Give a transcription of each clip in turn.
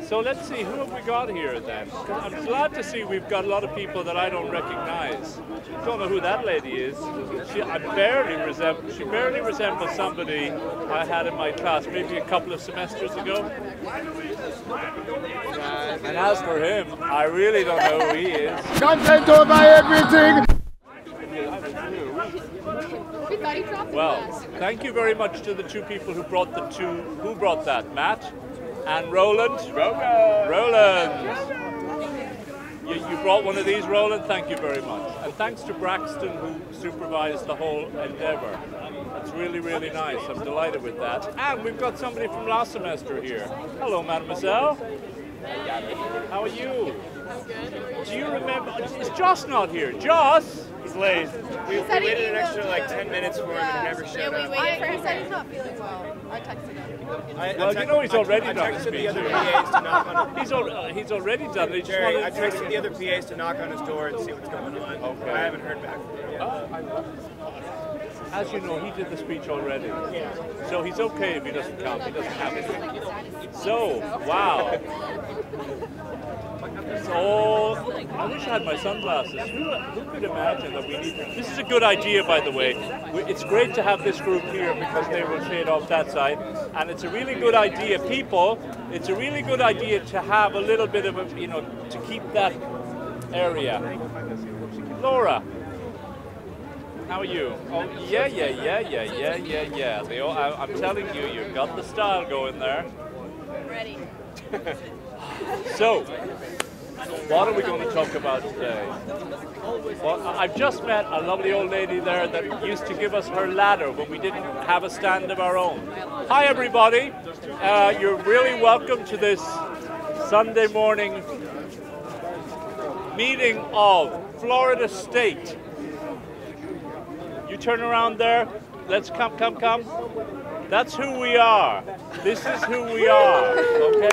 So let's see, who have we got here then? I'm glad to see we've got a lot of people that I don't recognize. Don't know who that lady is. She barely resembles somebody I had in my class maybe a couple of semesters ago. And as for him, I really don't know who he is. Content over everything! Well, thank you very much to the two people who brought that, Matt and Roland. Roland! You brought one of these, Roland? Thank you very much. And thanks to Braxton, who supervised the whole endeavour. That's really, really nice. I'm delighted with that. And we've got somebody from last semester here. Hello, mademoiselle. How are you? I'm good. Do you remember? Is Joss not here? Joss? He's late. We waited an extra like 10 minutes for him and he never showed up. Yeah, we waited for him. He said he's not feeling well. I texted him. Well, you know he's already done the speech. The other PAs to knock on his He's already done it. Jerry, I texted the other PAs to knock on his door and see what's going on. Okay. I haven't heard back from him yet. As you know, he did the speech already. So he's okay if he doesn't come. He doesn't have it. So, wow. So, I wish I had my sunglasses. Who could imagine that we need... This is a good idea, by the way. It's great to have this group here because they will shade off that side. And it's a really good idea, people. It's a really good idea to have a little bit of a, to keep that area. Laura. How are you? Oh, yeah. I'm telling you, you've got the style going there. Ready. So, what are we going to talk about today? Well, I've just met a lovely old lady there that used to give us her ladder when we didn't have a stand of our own. Hi, everybody. You're really welcome to this Sunday morning meeting of Florida State. You turn around there. Let's come. That's who we are. This is who we are. Okay?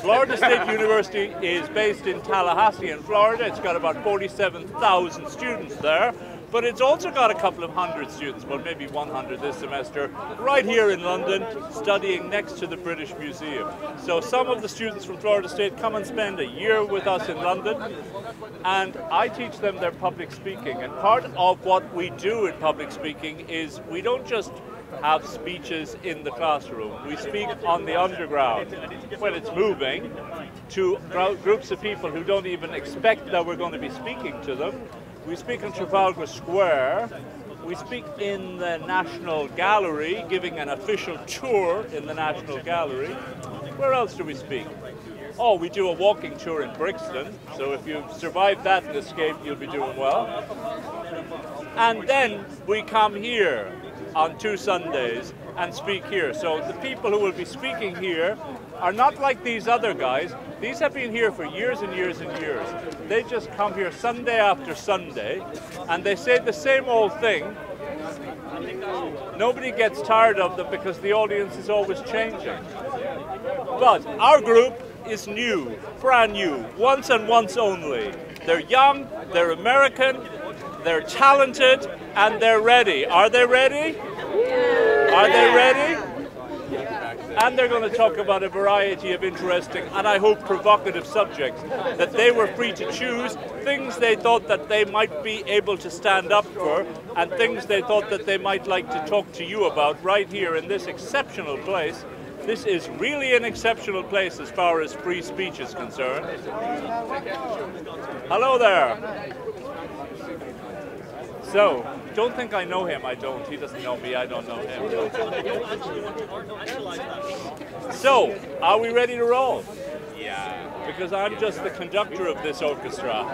Florida State University is based in Tallahassee in Florida. It's got about 47,000 students there. But it's also got a couple of hundred students, well maybe 100 this semester, right here in London, studying next to the British Museum. So some of the students from Florida State come and spend a year with us in London, and I teach them their public speaking. And part of what we do in public speaking is we don't just have speeches in the classroom. We speak on the underground when it's moving to groups of people who don't even expect that we're going to be speaking to them. We speak in Trafalgar Square. We speak in the National Gallery, giving an official tour in the National Gallery. Where else do we speak? Oh, we do a walking tour in Brixton. So if you survive that and escape, you'll be doing well. And then we come here on 2 Sundays and speak here. So the people who will be speaking here are not like these other guys. These have been here for years and years and years. They just come here Sunday after Sunday, and they say the same old thing. Nobody gets tired of them because the audience is always changing. But our group is new, brand new, once and once only. They're young, they're American, they're talented, and they're ready. Are they ready? Are they ready? And they're going to talk about a variety of interesting and I hope provocative subjects that they were free to choose, things they thought that they might be able to stand up for, and things they thought that they might like to talk to you about right here in this exceptional place. This is really an exceptional place as far as free speech is concerned. Hello there. So, don't think I know him. I don't. He doesn't know me. I don't know him. So, are we ready to roll? Yeah. Because I'm just the conductor of this orchestra.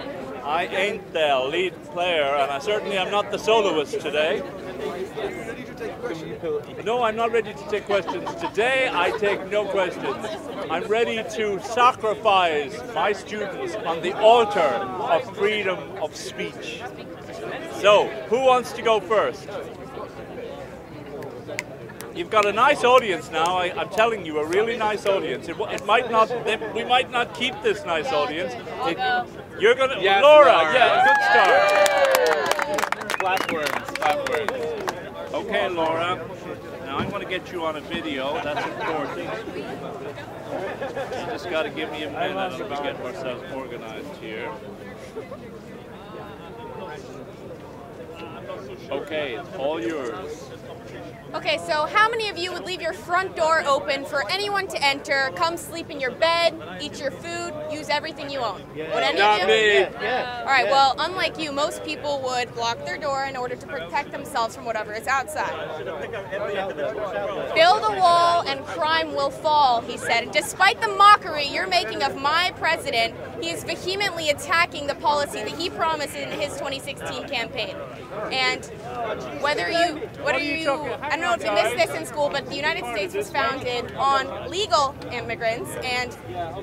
I ain't the lead player, and I certainly am not the soloist today. No, I'm not ready to take questions. Today, I take no questions. I'm ready to sacrifice my students on the altar of freedom of speech. So, who wants to go first? You've got a nice audience now. I'm telling you, a really nice audience. It might not. We might not keep this nice audience. You're gonna, yes, Laura. Yeah, good start. Flat words. Okay, Laura. Now I'm going to get you on a video. That's important. You just got to give me a minute to get ourselves organized here. Okay, it's all yours. Okay, so how many of you would leave your front door open for anyone to enter, come sleep in your bed, eat your food, use everything you own? Would any of you? Yeah. All right, well, unlike you, most people would lock their door in order to protect themselves from whatever is outside. Build a wall and crime will fall, he said. Despite the mockery you're making of my president, he is vehemently attacking the policy that he promised in his 2016 campaign. And whether you, I don't know if you missed this in school, but the United States was founded on legal immigrants, and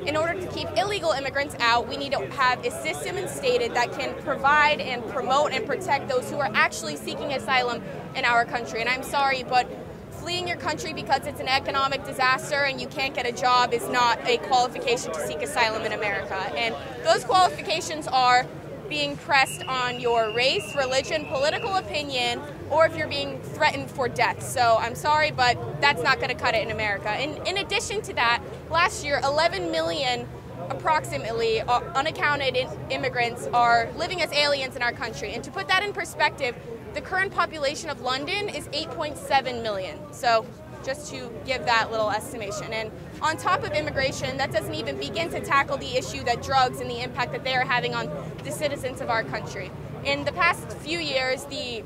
in order to keep illegal immigrants out, we need to have a system instated that can provide and promote and protect those who are actually seeking asylum in our country. And I'm sorry, but fleeing your country because it's an economic disaster and you can't get a job is not a qualification to seek asylum in America. And those qualifications are being pressed on your race, religion, political opinion, or if you're being threatened for death. So I'm sorry, but that's not going to cut it in America. And in addition to that, last year, 11 million approximately unaccounted immigrants are living as aliens in our country. And to put that in perspective, the current population of London is 8.7 million. So just to give that little estimation. And on top of immigration, that doesn't even begin to tackle the issue that drugs and the impact that they are having on the citizens of our country. In the past few years, the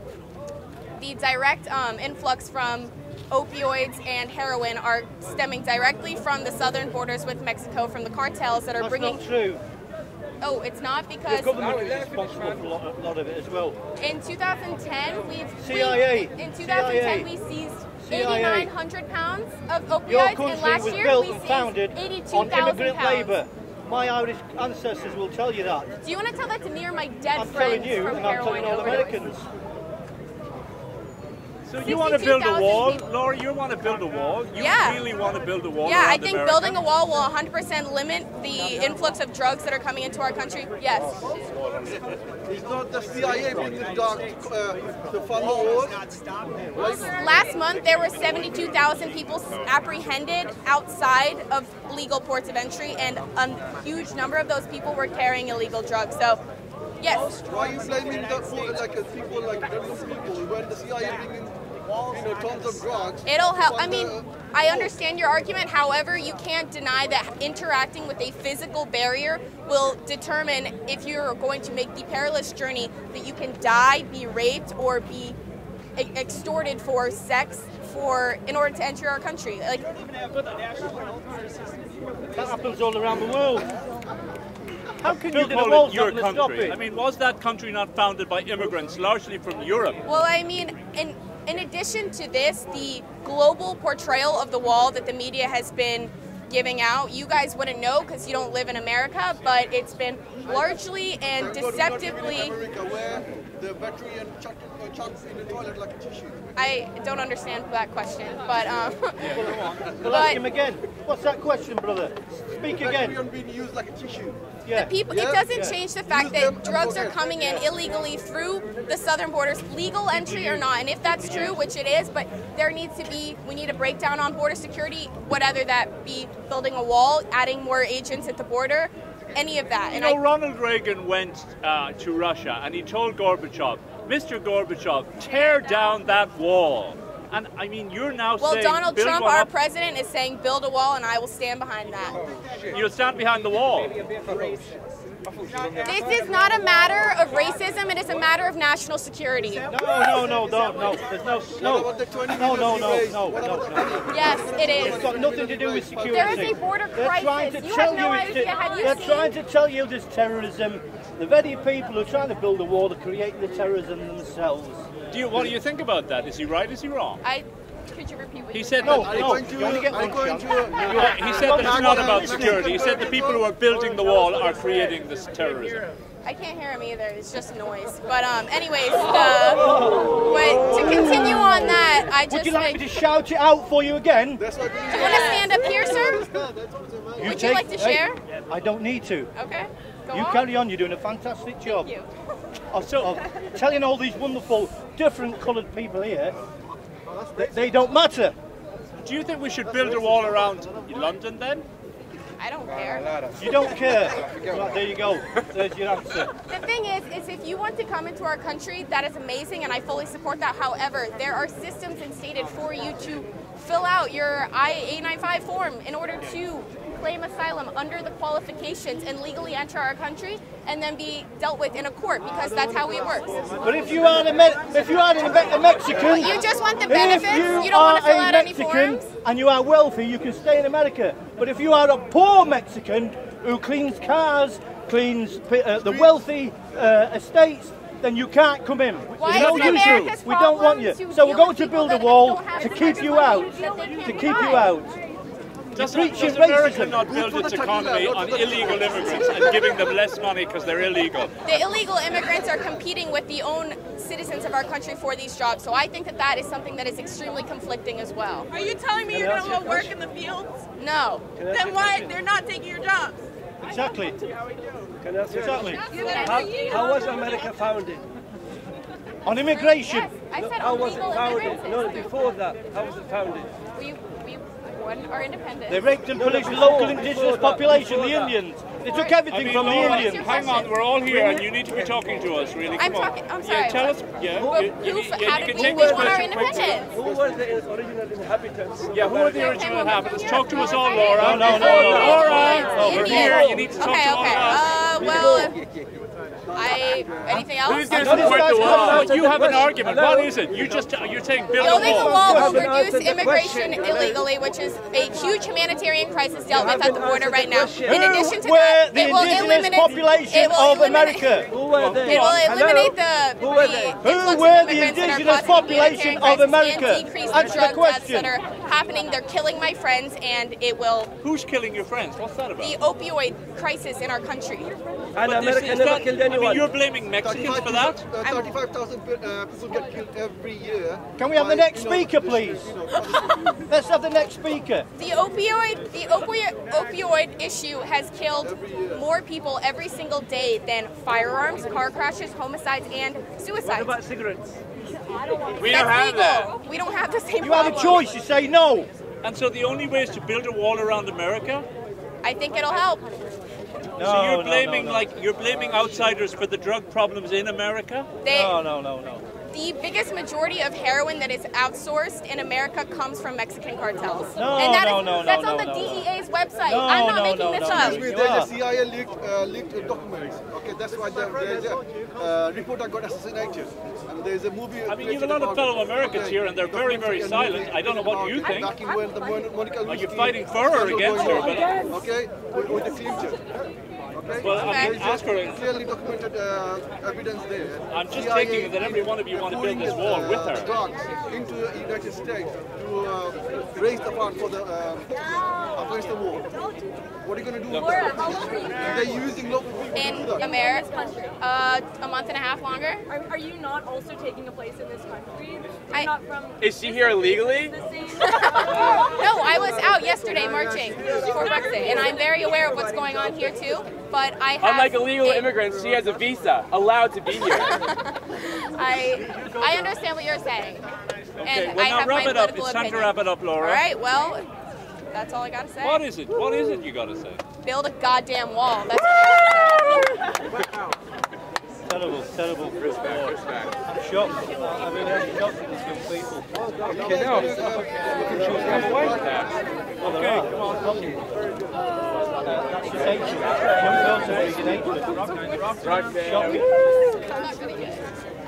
direct influx from opioids and heroin are stemming directly from the southern borders with Mexico, from the cartels that are bringing... That's not true. Oh, it's not, because... The government is responsible for a lot of it as well. In 2010, CIA. In 2010, we seized 8,900 pounds of opioids, Your and country last was year built we and seized founded 82,000 on immigrant pounds. labour. My Irish ancestors will tell you that. Do you want to tell that to me or my dead I'm friends telling you, from and I'm heroin telling all overdose? Americans. So you want to build a wall, people. Laura? You want to build a wall? You really want to build a wall? Yeah, I around think America? building a wall will 100% limit the influx of drugs that are coming into our country. Yes. It's not the CIA being the dog to fund the war. Last month, there were 72,000 people apprehended outside of legal ports of entry, and a huge number of those people were carrying illegal drugs. So, yes. Why are you blaming the people like random people when the CIA bringing tons of drugs? It'll help. I mean, I understand your argument. However, you can't deny that interacting with a physical barrier will determine if you're going to make the perilous journey that you can die, be raped, or be extorted for sex in order to enter our country. Like, that happens all around the world. How can you call it your country? I mean, was that country not founded by immigrants, largely from Europe? Well, I mean, in addition to this, the global portrayal of the wall that the media has been giving out, you guys wouldn't know because you don't live in America, but it's been largely and deceptively... The battery and chunks in the toilet like a tissue. I don't understand that question, but We'll ask him again. What's that question, brother? Speak again. Battery being used like a tissue. Yeah. the people. It doesn't change the fact that drugs are coming in illegally through the southern borders, legal entry or not. And if that's true, which it is, but there needs to be, we need a breakdown on border security, whatever that be, building a wall, adding more agents at the border. Any of that. You know, Ronald Reagan went to Russia and he told Gorbachev, Mr. Gorbachev, tear down that wall. And I mean, you're now saying... Well, Donald build Trump, one our up. president, is saying build a wall, and I will stand behind that. You'll stand behind the wall. This is not a matter of racism, it is a matter of national security. No. There's no. Yes, it It's is. got nothing to do with security. There is a border crisis. You have no idea. Have you They're seen? trying to tell you there's terrorism. The very people who are trying to build a wall are creating the terrorism themselves. What do you think about that? Is he right? Is he wrong? Could you repeat what He you said No, that. no. You only get one chance. He said that it's not about security. He said the people who are building the wall are creating this terrorism. I can't hear him either. It's just noise. But anyways, but to continue on that, I just Would you like me to shout it out for you again? Do you want to stand up here, sir? Would you like to share? I don't need to. Okay. Go You on. carry on. You're doing a fantastic job. Thank you. Of telling all these wonderful, different coloured people here They don't matter. Do you think we should build a wall around London then? I don't care. You don't care. Right, there you go. There's your answer. The thing is if you want to come into our country, that is amazing, and I fully support that. However, there are systems instated for you to fill out your I-895 form in order to claim asylum under the qualifications and legally enter our country and then be dealt with in a court, because that's how it works. But if you are a Mexican, You just want the benefits? You don't want to fill out any forms? And you are wealthy, you can stay in America. But if you are a poor Mexican who cleans cars, cleans the wealthy estates, then you can't come in. Why No, is you America's do. We don't want you. problem to So we're deal going with to people build a that wall don't have to as keep much you money out. that they can't To keep buy? you out. Does preaching America racism. not build its economy on illegal immigrants and giving them less money because they're illegal? The illegal immigrants are competing with the own citizens of our country for these jobs, so I think that that is something that is extremely conflicting as well. Are you telling me you're going to go work in the fields? No. Then why they're not taking your jobs? Exactly. Exactly. How was America founded? On immigration. Yes, I said How was it illegal founded? immigrants. No, before that, how was it founded? We won our independence. They raped and pillaged the local indigenous population, the Indians. They took everything from the Laura, Indians. hang on, we're all here and you need to be talking to us, really. I'm Come on. talking- I'm sorry, Yeah, tell what? us. Yeah, How you did can we take won this our question quickly. independence? Who were the original inhabitants? Yeah, who are the original inhabitants? Talk to us all, Laura. No, no, no, no. Laura, we're Indians. here. You need to talk Okay, to all okay. of us. Well, anything else? Who's going to support the wall? You have an argument. What is it? You're saying build a Building a wall. wall will haven't answered reduce the immigration question. illegally, which is a huge humanitarian crisis dealt with at the haven't border answered right the now. question. In addition to Who were that, the it will indigenous eliminate population of America? Who were they? It will eliminate Who were they? the influx Who were of the immigrants that are indigenous causing the population humanitarian of crisis America? and decrease the Answer the drug deaths question. that are happening. They're killing my friends, and it will Who's killing your friends? What's that about? the opioid crisis in our country. And But America is never that- killed I mean, anyone. you're blaming Mexicans for that? 35,000 people get killed every year. Can we have the by, next speaker, please? Let's have the next speaker. The opioid issue has killed more people every single day than firearms, car crashes, homicides, and suicides. What about cigarettes? We That's don't have legal. that. We don't have the same You have problem. a choice, you say no. And so the only way is to build a wall around America? I think it'll help. No, So you're no, blaming no, no. you're blaming outsiders for the drug problems in America? No. The biggest majority of heroin that is outsourced in America comes from Mexican cartels. No, and that no, is, no, that's no, on the no, no. DEA's website. No, I'm not no, making no, this no. up. You There's are. a CIA leaked documents. Okay, that's why there's a reporter got assassinated. And there's a movie. I mean, you have a lot of fellow Americans here, and they're very, very silent. I don't know what you think. Back in when the Monica Are you Lewinsky fighting for or scandal against going her? on, okay, with the Clinton. Okay? Well, I mean, Okay. ask her. Clearly documented evidence there. I'm just CIA taking it that every one of you want to build this pouring, wall with her. drugs into the United States to raise the fund for the Afghanistan war. What are you going to do with that? They're using local people to In do that. America, a month and a half longer. Are you not also taking a place in this country? I- You're not from Is she here illegally? the same. No, I was out yesterday marching for Brexit, and I'm very aware of what's going on here too. But I have Unlike illegal immigrants, she has a visa, allowed to be here. I understand what you're saying. Okay, And well, I now have my wrap it up. political It's time to opinion. wrap it up, Laura. All right, well, that's all I gotta say. What is it? What is it you got to say? Build a goddamn wall. That's what I gotta say. Terrible. I'm shocked. I mean, I'm shocked at these young people. Okay, no. You can choose to have a white tax. Okay, come on. That's just hatred. Young girls are being hatred. Shocking.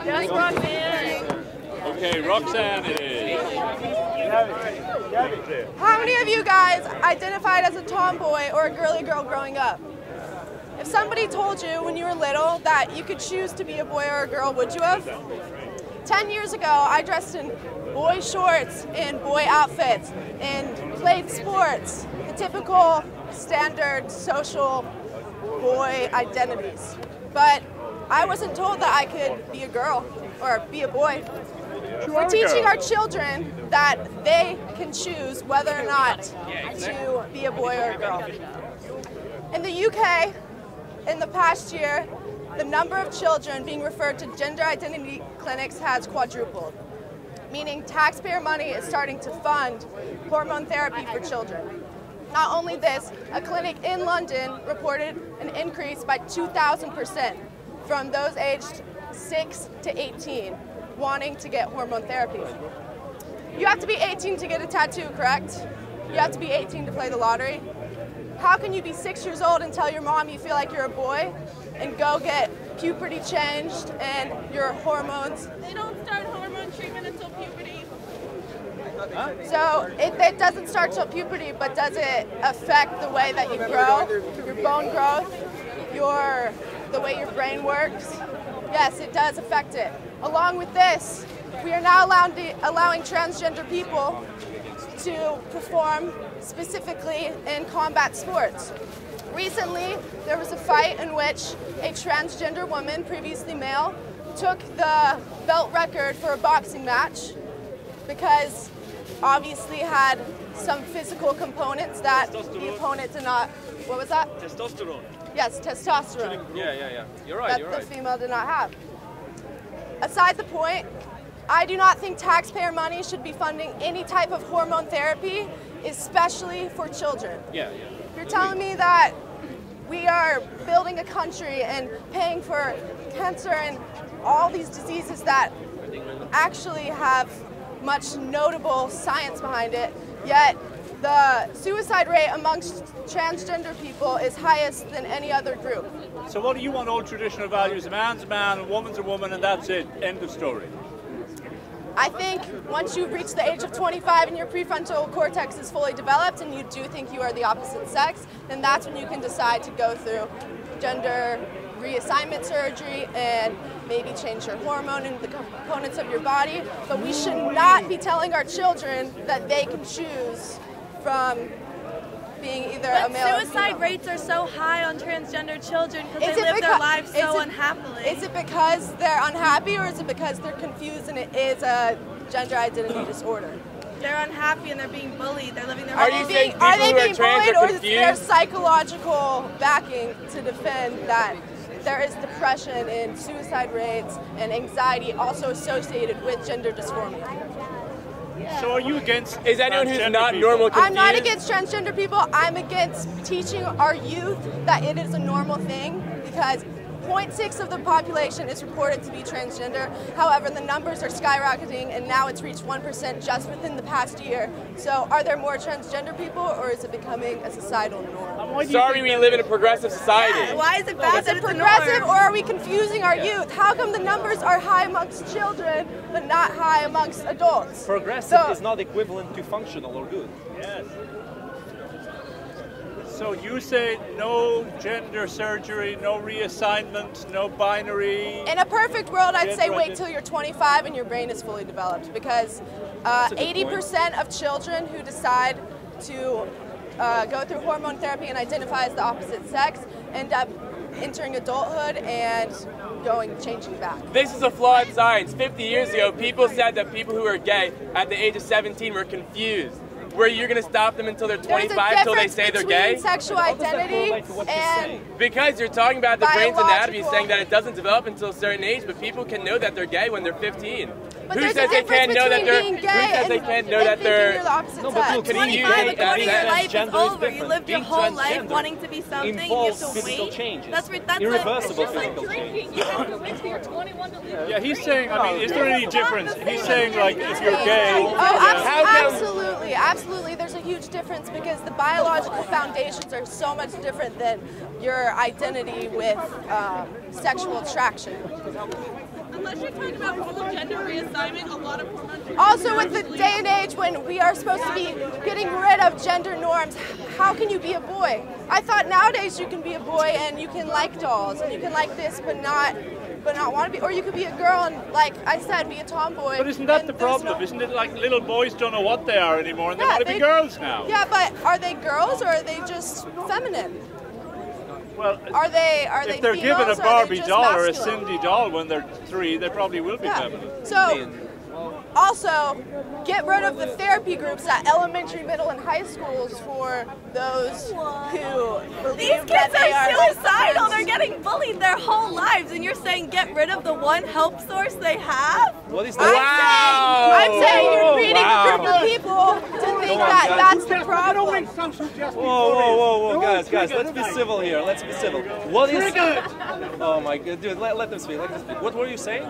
Yes, Roxanne. Okay, Roxanne it is. How many of you guys identified as a tomboy or a girly girl growing up? If somebody told you when you were little that you could choose to be a boy or a girl, would you have? 10 years ago, I dressed in boy shorts and boy outfits and played sports, the typical standard social boy identities. But I wasn't told that I could be a girl or be a boy. We're teaching our children that they can choose whether or not to be a boy or a girl. In the UK, in the past year, the number of children being referred to gender identity clinics has quadrupled. meaning taxpayer money is starting to fund hormone therapy for children. Not only this, a clinic in London reported an increase by 2,000% from those aged 6 to 18 wanting to get hormone therapy. You have to be 18 to get a tattoo, correct? You have to be 18 to play the lottery. How can you be 6 years old and tell your mom you feel like you're a boy and go get puberty changed and your hormones? They don't start hormone treatment until puberty. So it doesn't start till puberty, but does it affect the way that you grow, your bone growth, the way your brain works? Yes, it does affect it. Along with this, we are now allowing transgender people to perform specifically in combat sports. Recently, there was a fight in which a transgender woman, previously male, took the belt record for a boxing match because obviously had some physical components that the opponent did not. What was that? Testosterone. Yes, testosterone. Yeah. You're right. That the female did not have. Aside the point, I do not think taxpayer money should be funding any type of hormone therapy, especially for children. Yeah. You're telling me that we are building a country and paying for cancer and all these diseases that actually have much notable science behind it, yet the suicide rate amongst transgender people is highest than any other group. So what do you want? Old traditional values: a man's a man, a woman's a woman, and that's it. End of story. I think once you reach the age of 25 and your prefrontal cortex is fully developed and you do think you are the opposite sex, then that's when you can decide to go through gender reassignment surgery and maybe change your hormone and the components of your body. But we should not be telling our children that they can choose from being either a male or female. Suicide rates are so high on transgender children because they live their lives so unhappily. Is it because they're unhappy, or is it because they're confused and it is a gender identity disorder? They're unhappy and they're being bullied. They're living their Are lives. you saying people Are they who are being trans bullied, are or is there confused? psychological backing to defend that there is depression and suicide rates and anxiety also associated with gender dysphoria? So are you against? Is anyone who's transgender not people? normal confused? I'm not against transgender people. I'm against teaching our youth that it is a normal thing, because 0.6% of the population is reported to be transgender. However, the numbers are skyrocketing, and now it's reached 1% just within the past year. So are there more transgender people, or is it becoming a societal norm? Sorry, we live in a progressive society. Yeah, why is it bad Is that it it's a progressive, norm? or are we confusing our youth? How come the numbers are high amongst children, but not high amongst adults? Progressive is not equivalent to functional or good. Yes. So you say no gender surgery, no reassignment, no binary. In a perfect world, I'd say Gender wait till you're 25 and your brain is fully developed, because 80% of children who decide to go through hormone therapy and identify as the opposite sex end up entering adulthood and changing back. This is a flawed science. 50 years ago, people said that people who are gay at the age of 17 were confused. Were you going to stop them until they're 25 till they say they're gay? There's a difference between sexual identity and Because you're talking about the brain's anatomy, biological. saying that it doesn't develop until a certain age, but people can know that they're gay when they're 15. But Who there's says a they can't difference know that between they're? being Who gay says they and can't know and that thinking they're? you're the opposite No, but sex? look, Can you 25 use according to your that? life is Transgender is over. You different. lived your Being whole life transgender wanting to be something. You have involves to physical wait. changes. That's Irreversible it's just like physical changes. drinking. You have to wait till you're 21 to live. Yeah, he's saying. I mean, is there any difference? He's saying like if you're gay. Oh, absolutely. There's a huge difference, because the biological foundations are so much different than your identity with sexual attraction. Unless you're talking about full gender reassignment, a lot of hormone treatment. Also, with the day and age when we are supposed to be getting rid of gender norms, how can you be a boy? I thought nowadays you can be a boy and you can like dolls and you can like this, but not want to be, or you could be a girl and, like I said, be a tomboy. But isn't that and the there's problem? Isn't it like little boys don't know what they are anymore and they want to be girls now? Yeah, but are they girls or are they just feminine? Well, Are they if they're given a females, or are they Barbie just doll or a masculine? Cindy doll when they're 3, they probably will be feminine. So Also, get rid of the therapy groups at elementary, middle, and high schools for those who believe These kids are suicidal. They're getting bullied their whole lives, and you're saying get rid of the one help source they have? What is that? I'm saying you're breeding a group of people to think that that's the problem. Whoa, guys, let's be civil here. Let's be civil. What is? Oh my god, dude, let them speak. Let them speak. What were you saying?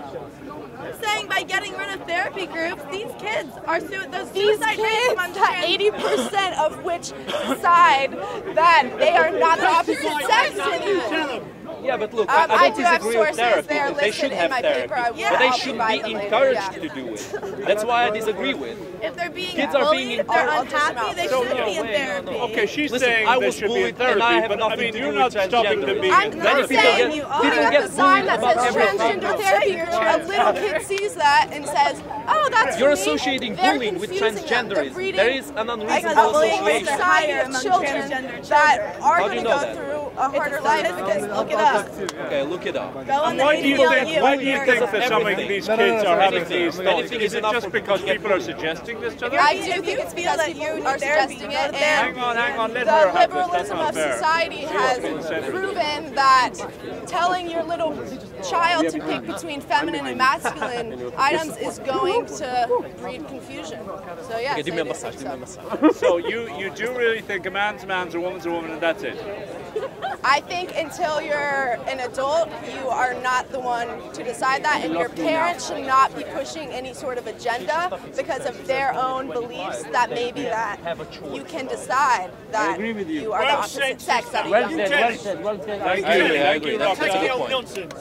I'm saying by getting rid of therapy groups, these kids are those These suicide kids, rates among that trans 80% of which decide that they are not the opposite sex anymore. Yeah, but look, I I don't do have disagree with sources. therapy. They're They should listed in have my therapy, paper. but they I'll should provide be them later, encouraged yeah. to do it. That's why I disagree with. If they're being Kids are bullied, being if they're I'll just unhappy, they not- should be in therapy. Okay, she's Listen, saying I they was should be in bullied and therapy, I have but I nothing mean, to you're do not with stopping them transgender. being I'm in not therapy. saying you put are. up get a sign that bullied says about everything. transgender therapy group. A little kid sees that and says, "Oh, that's You're me." associating They're bullying with confusing them. They're transgenderism. breeding There is an a unreasonable bullying rates association. are higher society of among children transgender that children. are How do going you to know go that? through a harder It's a life statistic. because Look it up. Okay, look it up. Go on the Why do you think? Why do you think ACLU. that some of Everything. these kids are having Anything. these thoughts? Anything Is is it enough just for because people to get people are bullied. suggesting this to them? I If do you think it's feel because that people you are need therapy, suggesting go it, to and Hang on, let the her have this. That's liberalism not of fair. society has proven that telling your little child to pick between feminine and masculine items is going to breed confusion. So yes, Okay, do me I a do massage, think do me a so. massage. So you do really think a man's a man's, a woman's a woman, and that's it? I think until you're an adult, you are not the one to decide that, and your parents should not be pushing any sort of agenda because of their own beliefs that maybe that you can decide that you are the opposite sex at a young age. Thank you. I agree. That's a good point. Nonsense.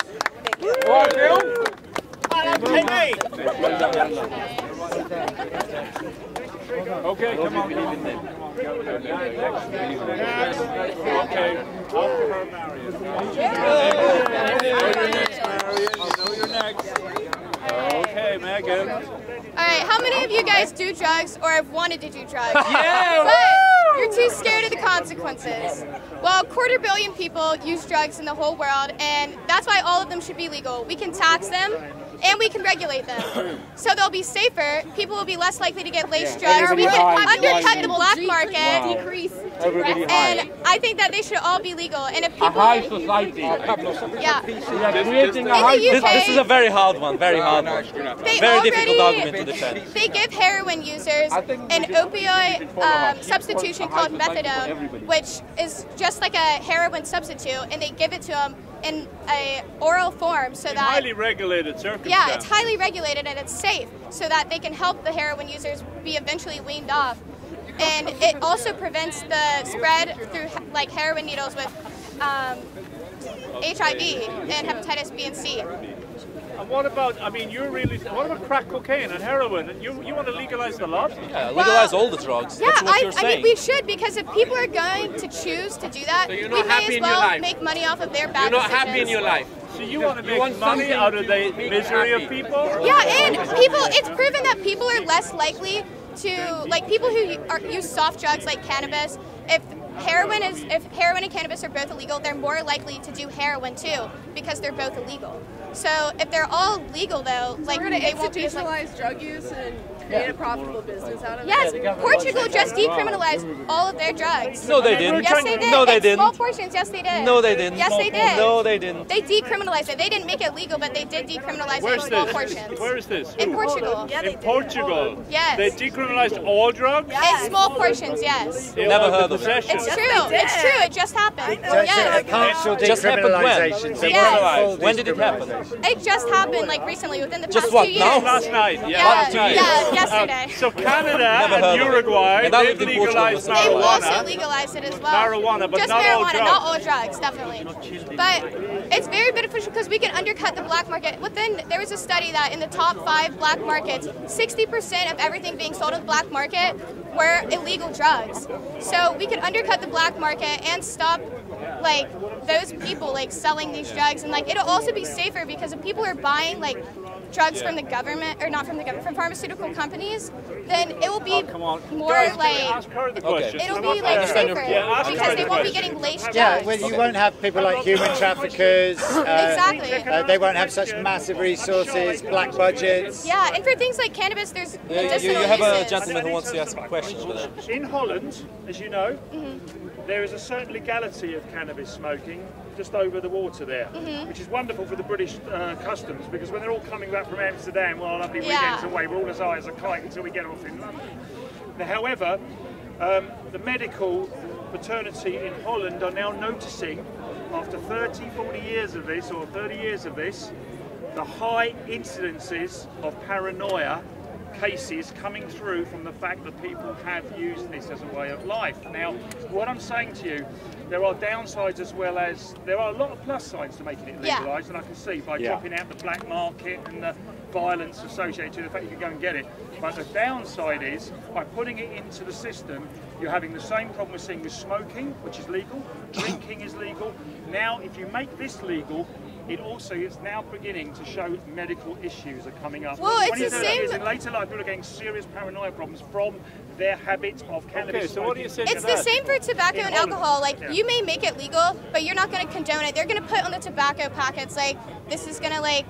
Okay, come on. Okay, after her, Marion. You're next, Marion. You know you're next. Okay, Megan. All right, how many of you guys do drugs or have wanted to do drugs? Yeah, But you're too scared of the consequences. Well, 250 million people use drugs in the whole world, and that's why all of them should be legal. We can tax them, and we can regulate them. So they'll be safer, people will be less likely to get laced drugs, we can undercut the black market, Decrease. and I think that they should all be legal. And if people... society. Yeah. Creating In the UK, This is a very hard one, very hard one. they Very difficult already- argument to defend. They give heroin users an opioid substitution called methadone, which is just like a heroin substitute, and they give it to them in a oral form so that... highly regulated circumstances. Yeah, it's highly regulated and it's safe so that they can help the heroin users be eventually weaned off. And it also prevents the spread through like heroin needles with HIV and hepatitis B and C. And what about, I mean, what about crack cocaine and heroin? And you want to legalize the lot? Yeah, legalize all the drugs. Yeah, That's what you're I mean saying. we should, because if people are going to choose to do that, you're we not may happy as in your well life. make money off of their bad You're not decisions. happy in your life. So you want to You make want money something out of to the make you misery of happy. people? Yeah, and it's proven that people are less likely to, like people who use soft drugs like cannabis, if heroin and cannabis are both illegal, they're more likely to do heroin too, because they're both illegal. So if they're all legal though, like We're going to they won't be as like... institutionalize drug use and create a profitable business out of Yes, it. Portugal just decriminalized all of their drugs. No, they didn't. Yes, they did. No, they In didn't. small portions, yes, they did. No, they didn't. Yes, they did. No, they didn't. They decriminalized it. They didn't make it legal, but they did decriminalize Where's it in small this? portions. Where is this? In Portugal. Yeah, they In did. Portugal. Yes. They decriminalized all drugs? In small portions, yes. They Never allowed heard the of it. possession. It's true. they It's did. true. It just happened. Yeah. Partial Just happened when? decriminalisation. So Yes. full When did it happen? It just happened like recently, within the past Just what, 2 years. now? Last night, yeah. Yeah, Last night. yeah, yesterday. So Canada Never heard and of it. Uruguay, And I they've lived in Portugal, legalized so- They've also marijuana. legalized it as well. Marijuana, but just not all marijuana, drugs. not all drugs, definitely. But it's very beneficial because we can undercut the black market. There was a study that in the top 5 black markets, 60% of everything being sold in the black market were illegal drugs. So we could undercut the black market and stop like those people like selling these drugs, and like it'll also be safer because if people are buying like drugs from the government, or not from the government, from pharmaceutical companies, then it will be more Guys, like, ask her the question. it'll be like safer, ask her because the they won't be question. getting laced drugs. Yeah, well, you won't have people like human traffickers. Exactly. They won't have such massive resources, black budgets. Yeah, and for things like cannabis, there's medicinal You have a uses. gentleman who wants to ask a question to them. In Holland, as you know, there is a certain legality of cannabis smoking just over the water there, which is wonderful for the British customs, because when they're all coming back from Amsterdam, well, lovely weekends away, we're all as high as a kite until we get off in London. Now, however, the medical fraternity in Holland are now noticing, after 30, 40 years of this, or 30 years of this, the high incidences of paranoia cases coming through from the fact that people have used this as a way of life. Now, what I'm saying to you, there are downsides as well as there are a lot of plus sides to making it legalised, and I can see by dropping out the black market and the violence associated to the fact you can go and get it. But the downside is, by putting it into the system, you're having the same problem we're seeing with smoking, which is legal, drinking is legal. Now, if you make this legal, it also is now beginning to show medical issues are coming up. Well, it's the same. In later life, people are getting serious paranoia problems from their habit of cannabis. Okay, so what do you say? It's the same for tobacco and alcohol. Like, you may make it legal, but you're not going to condone it. They're going to put on the tobacco packets, like, this is going to, like,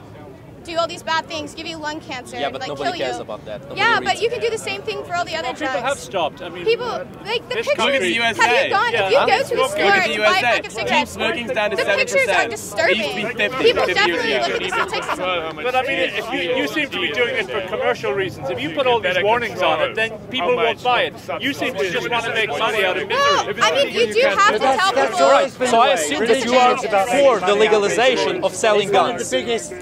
do all these bad things, give you lung cancer, Yeah, but like, nobody kill cares you. about that. Nobody Yeah, reads but you it. can do the same thing for all the other drugs. People have stopped. I mean, People, like, the this pictures, country- have you gone, Yeah. if you go to the store and you buy a pack of Teen cigarettes, smoking's down to the 7%. pictures are It disturbing. used to be 50, People 50 years definitely ago. look at the statistics. But I mean, if you seem to be doing it for commercial reasons. If you put all these warnings on it, then people won't buy it. You seem to just want to make money out of misery. I mean, you do have to tell people. Right. So I assume that you are for the legalization of selling guns. The biggest.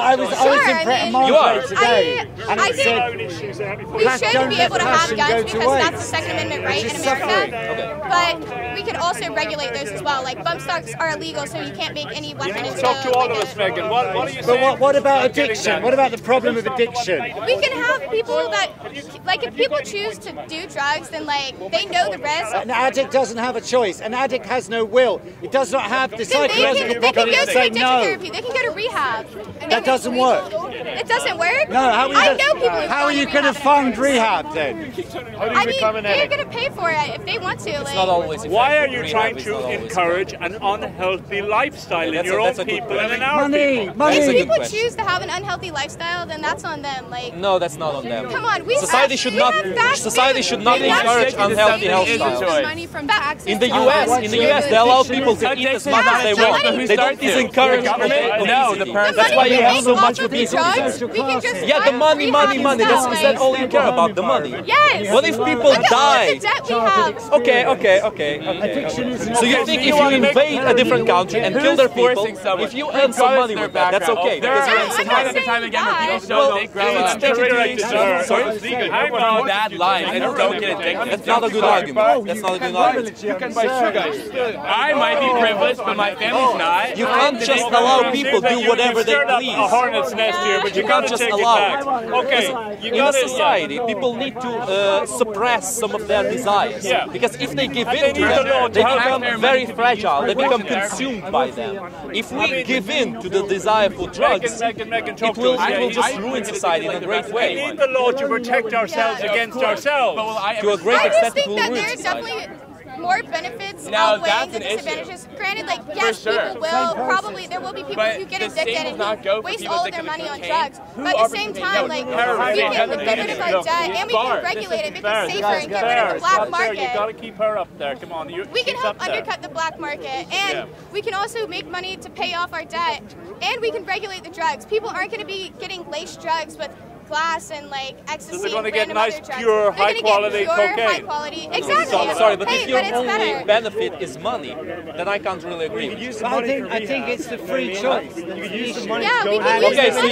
I was in Pret a You Manger are. today, and I it said, think we should be able to have guns because that's the Second Amendment right in America. But we could also regulate those as well. Like, bump stocks are illegal, so you can't make any weapon into Talk to all of like us, Megan. What are you but saying? what about addiction? What about the problem of addiction? we can have people that, like, if people choose to do drugs, then, like, they know the risk. An addict doesn't have a choice. An addict has no will. It does not have the Then they psychological can go property to to say addiction no. therapy. They can go to rehab. That doesn't work. It doesn't work? No, how I know people who've how are gone you to going to rehab. fund rehab then? I mean, they're going to pay for it if they want to. It's not always Why are you effective. trying Rehab is to not always encourage an unhealthy lifestyle in That's your a- own that's a good people and in question. our Money, people? money. If That's a good people question. choose to have an unhealthy lifestyle, then that's on them. Like, No, that's not on them. come on, we Society have, should we not. have fast Society food. should not We have encourage fast unhealthy food. health It's a styles. choice. Money from taxes. In the US, they allow people to eat as much as they want. They don't disencourage government? No, the parents. That's why you have so much obesity. obesity. We can just Yeah, the fund money. rehab That's, and is stuff, that all like- you care about? The money. Yes. What if people Look at all die? the debt we have. Okay. So you think if you invade a different country and kill their people, if you earn some money with that, that's okay? There Because are you I'm time not after time saying again where people that. show they grow up. it's technically Sorry? I want that life and don't get addicted. That's not a good argument. That's not a good argument. You can buy sugar. I might be privileged, but my family's not. You can't just allow people to do whatever they please. A hornet's nest here, but you You gotta can't just take it allow back. it. Okay, you In a gotta society, people need to suppress some of their desires. Yeah. Because if they give And in they to need to know them, they how become their very money can be fragile. used They for become therapy. consumed by them. If we give in to the desire for drugs, Megan, talk it will to us. just ruin society in a great We way. need the law to protect ourselves against ourselves. To a great I just extent, it think will that ruin there's society. definitely more benefits Now, outweighing that's the an issue. disadvantages. Granted, like, yes, sure. people will probably, there will be people But who get the same addicted does not go and for waste people all of addicted their to money on cocaine. drugs. Who But at are the same people- time, no, like, heroin, we can heroin, get rid of our look, debt and we bars. can regulate it, make it safer and get rid Fair, of the black You market. gotta keep her up there. Come on, We can she's help up there. undercut the black market, and we can also make money to pay off our debt, and we can regulate the drugs. People aren't going to be getting laced drugs with glass and like ecstasy. they're gonna and get random nice, other drugs. pure, They're gonna get high-quality pure, cocaine. High quality, exactly. Sorry, but Hey, if your it's only better. benefit is money, then I can't really agree with you. I think it's the free choice. Yeah, we can use Okay, the so money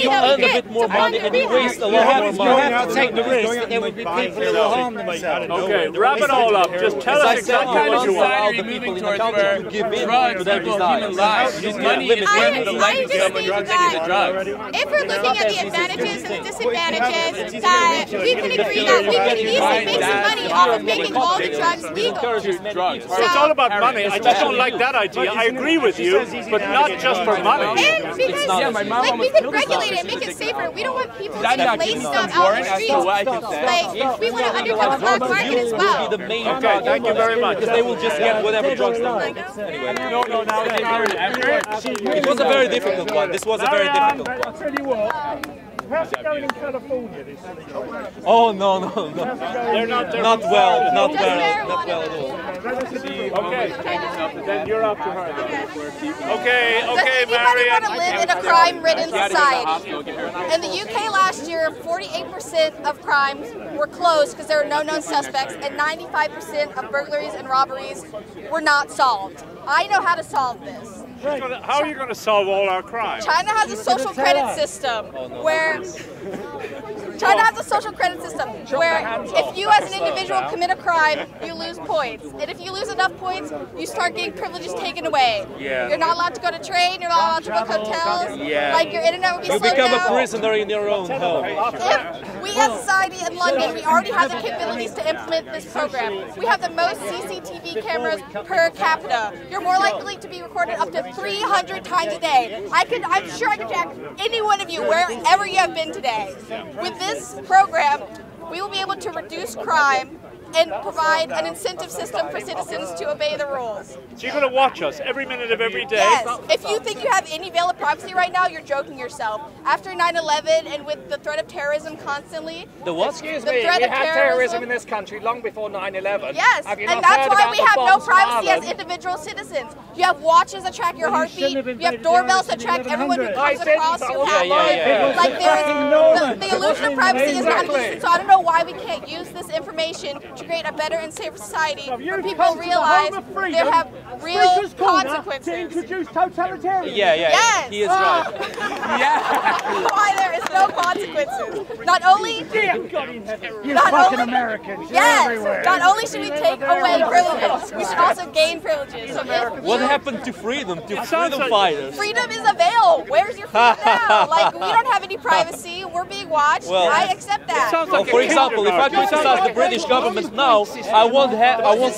you that we earn a get bit more to money fund and you rehab. waste a You lot have, more you money. have to take the risk that there will be people who will harm themselves. Okay, wrap it all up. Just tell As us I said, exactly you what want you to want. allow Society the moving people in the towards country where to give in drugs to their equal human desires. lives. Because money is limit worth the I life of just someone think who's taking the that drugs. if we're looking at the advantages and the disadvantages, that we can agree that we can easily make some money off of making all the drugs legal. So it's all about money. I just don't like that idea. I agree with you, but not just for money. And because, like, we can regulate it, make it safer. We don't want people to play stuff out in the streets. Like, we want to undercut the black market as well. Okay, thank you very much. Because they will just get whatever drugs they want. Anyway. No, now it was a very difficult one. This was a very difficult one. I'll tell you what. How's it going in California? This Oh no. They're not well at all. Okay, then you're up to her. Okay, Does anybody want to live in a crime-ridden society? In the UK last year, 48% of crimes were closed because there were no known suspects, and 95% of burglaries and robberies were not solved. I know how to solve this. How are you going to solve all our crime? China has a social credit system where if you as an individual commit a crime, you lose points. And if you lose enough points, you start getting privileges taken away. Yeah. You're not allowed to go to train, you're not allowed to book hotels. Yeah. Like your internet will be slowed down. You become a prisoner in your own home. If we as society in London, we already have the capabilities to implement this program. We have the most CCTV cameras per capita. You're more likely to be recorded up to 300 times a day. I'm sure I can track any one of you wherever you have been today. With this program, we will be able to reduce crime and provide an incentive system for citizens to obey the rules. So you're going to watch us every minute of every day? Yes. If you think you have any veil of privacy right now, you're joking yourself. After 9/11 and with the threat of terrorism constantly... The what? Excuse me, we had terrorism in this country long before 9/11. Yes, and that's why we have no privacy as individual citizens. You have watches that track your heartbeat, you have doorbells that track everyone who comes across your path. Like the illusion of privacy is not existent, so I don't know why we can't use this information to create a better and safer society where people realize there have real consequences. To introduce totalitarianism. Yes. He is right. Why there is no consequences. Not only Americans. Yes. Not only should we take away privileges, we should also gain privileges. So what happened to freedom? To freedom fighters? Freedom is a veil. Where's your freedom now? Like, we don't have any privacy. We're being watched. Well, I accept that. Well, for example, if I criticize the British government now, I won't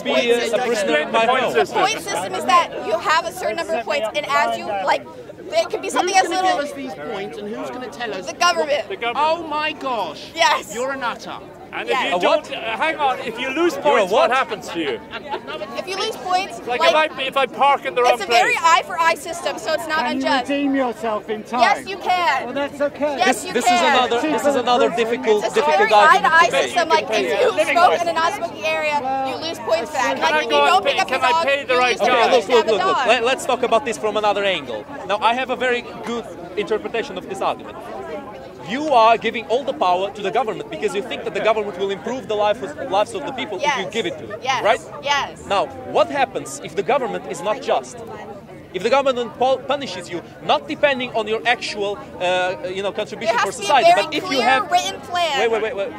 be a prisoner in my home. The point system is that you have a certain number of points, and as you, like, it could be something as little... Who's going to give us these points, and who's going to tell us... The government. Oh my gosh. Yes. You're a nutter. And if you don't, hang on, if you lose points, what happens to you? If you lose points, like if I park in the wrong place. It's a very eye-for-eye system, so it's not unjust. Can you redeem yourself in time? Yes, you can. Well, that's okay. Yes, you this can. This is another difficult It's a very eye-to-eye system. Like, if you smoke in a non-smoking area, you lose points for that. Like, if you don't pick up the dog, you lose privilege to have the dog. Let's talk about this from another angle. Now, I have a very good interpretation of this argument. You are giving all the power to the government because you think that the government will improve the lives of the people if you give it to them, right? Yes. Now, what happens if the government is not just? If the government punishes you, not depending on your actual, contribution for society, but if you have written plan. Wait,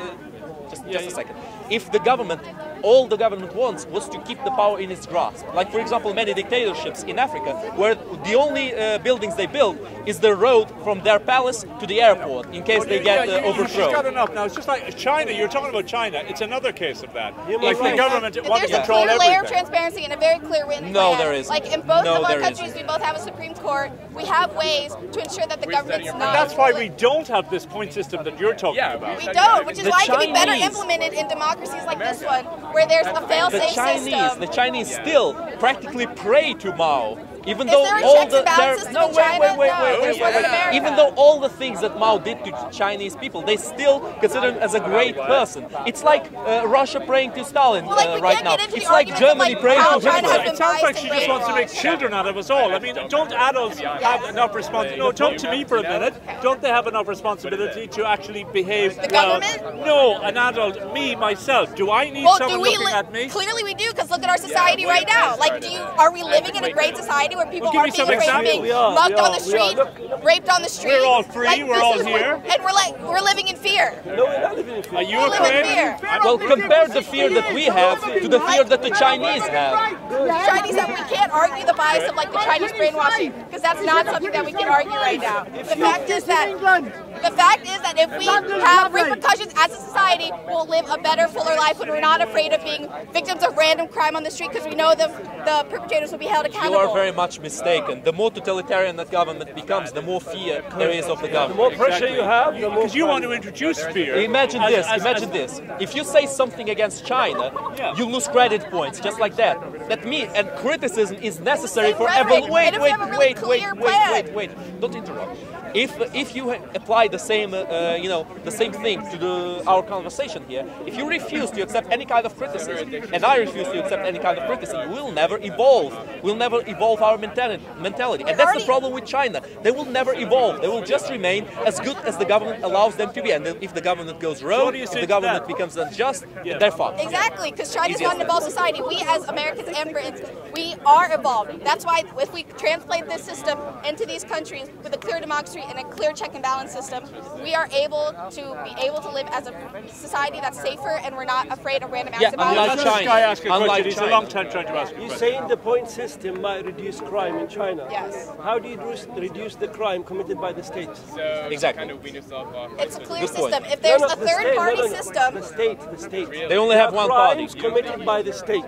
just a second. If the government, all the government wants was to keep the power in its grasp. Like, for example, many dictatorships in Africa, where the only buildings they build is the road from their palace to the airport, in case they get overthrown. You've got enough now. It's just like China. You're talking about China. It's another case of that. Like the government wants to control everything. There's a clear layer of transparency and a very clear written plan. No, there isn't. Like, in both of our countries, we both have a Supreme Court. We have ways to ensure that the government's not... That's why we don't have this point system that you're talking about. We don't, which is why it can be better implemented in democracies like this one, where there's a fail-safe system. The Chinese still practically pray to Mao. Even Is though there a all checks and balance system in China? No, there's one in America. Even though all the things that Mao did to Chinese people, they still consider him as a great person. It's like Russia praying to Stalin right now. It's like Germany praying to Hitler. It sounds like she just wants to make children out of us all. I mean, don't adults have enough responsibility? No, talk to me for a minute. Don't they have enough responsibility to actually behave well? No, an adult, me, myself. Do I need someone looking at me? Clearly we do, because look at our society right now. Like, are we living in a great society society where people Well, are being afraid of being mugged on the street, raped on the street. We're all free. We're all here. And we're living in fear. No, we're not living in fear. Are you afraid? Well, compare the fear that we have to the fear that the Chinese have. The Chinese, we can't argue the bias of like the Chinese brainwashing because that's not something that we can argue right now. The fact is that if we have repercussions as a society, we'll live a better, fuller life when we're not afraid of being victims of random crime on the street because we know the perpetrators will be held accountable. You are very much mistaken. The more totalitarian that government becomes, the more fear there is of the government. The more pressure you have, the more... Because you want to introduce fear. Imagine this. If you say something against China, you lose credit points, just like that. And criticism is necessary for Wait. Don't interrupt. If you apply the same, the same thing to our conversation here, if you refuse to accept any kind of criticism, and I refuse to accept any kind of criticism, we'll never evolve. We'll never evolve our mentality. And that's the problem with China. They will never evolve. They will just remain as good as the government allows them to be. And if the government goes rogue, if the government becomes unjust, they're fucked. Exactly, because China's not an evolved society. We as Americans and Britons, we are evolving. That's why if we translate this system into these countries with a clear democracy and a clear check and balance system, we are able to live as a society that's safer and we're not afraid of random acts of violence. He's a long time trying to ask a question. You're saying the point system might reduce crime in China. Yes. How do you reduce the crime committed by the state? Exactly. It's a clear system. If there's a third-party system... The state. They only have one party. Crimes committed by the state.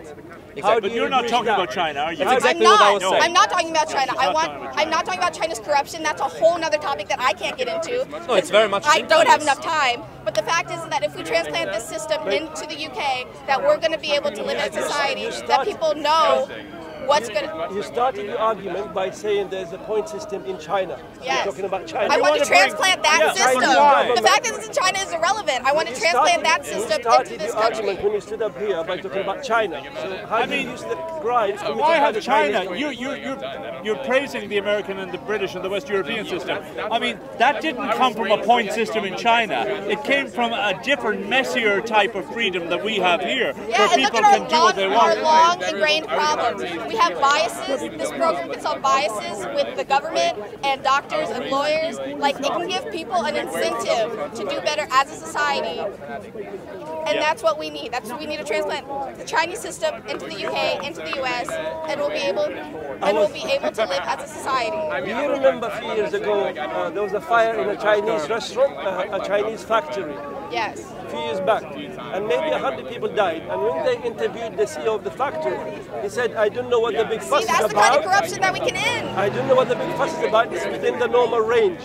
But you're not talking about China, are you? That's exactly what I was saying. I'm not talking about China. I'm not talking about China's corruption. That's a whole other topic that I can't get into. No, it's very much. I don't have enough time. But the fact is that if we transplant this system into the UK, that we're going to be able to live in a society that people know what's going to... You started your argument by saying there's a point system in China. Yes. You're talking about China. I want to transplant that system. The fact that it's in China is irrelevant. I want to transplant that system into this country. Argument when you stood up here by talking about China. So how do you use the crimes committed why by have the China? Chinese? You're praising the American and the British and the West European system. I mean, that didn't come from a point system in China. It came from a different, messier type of freedom that we have here, where people can do what they want. Our long ingrained problems. We have biases. This program can solve biases with the government and doctors and lawyers. Like, it can give people an incentive to do better as a society. And that's what we need. That's what we need to transplant the Chinese system into the UK, into the US, and we'll be able to live as a society. Do you remember a few years ago there was a fire in a Chinese restaurant, a Chinese factory? Yes. A few years back, and maybe 100 people died. And when they interviewed the CEO of the factory, he said, "I don't know what the big fuss is about. That's the kind of corruption that we can end. I don't know what the big fuss is about. It's within the normal range."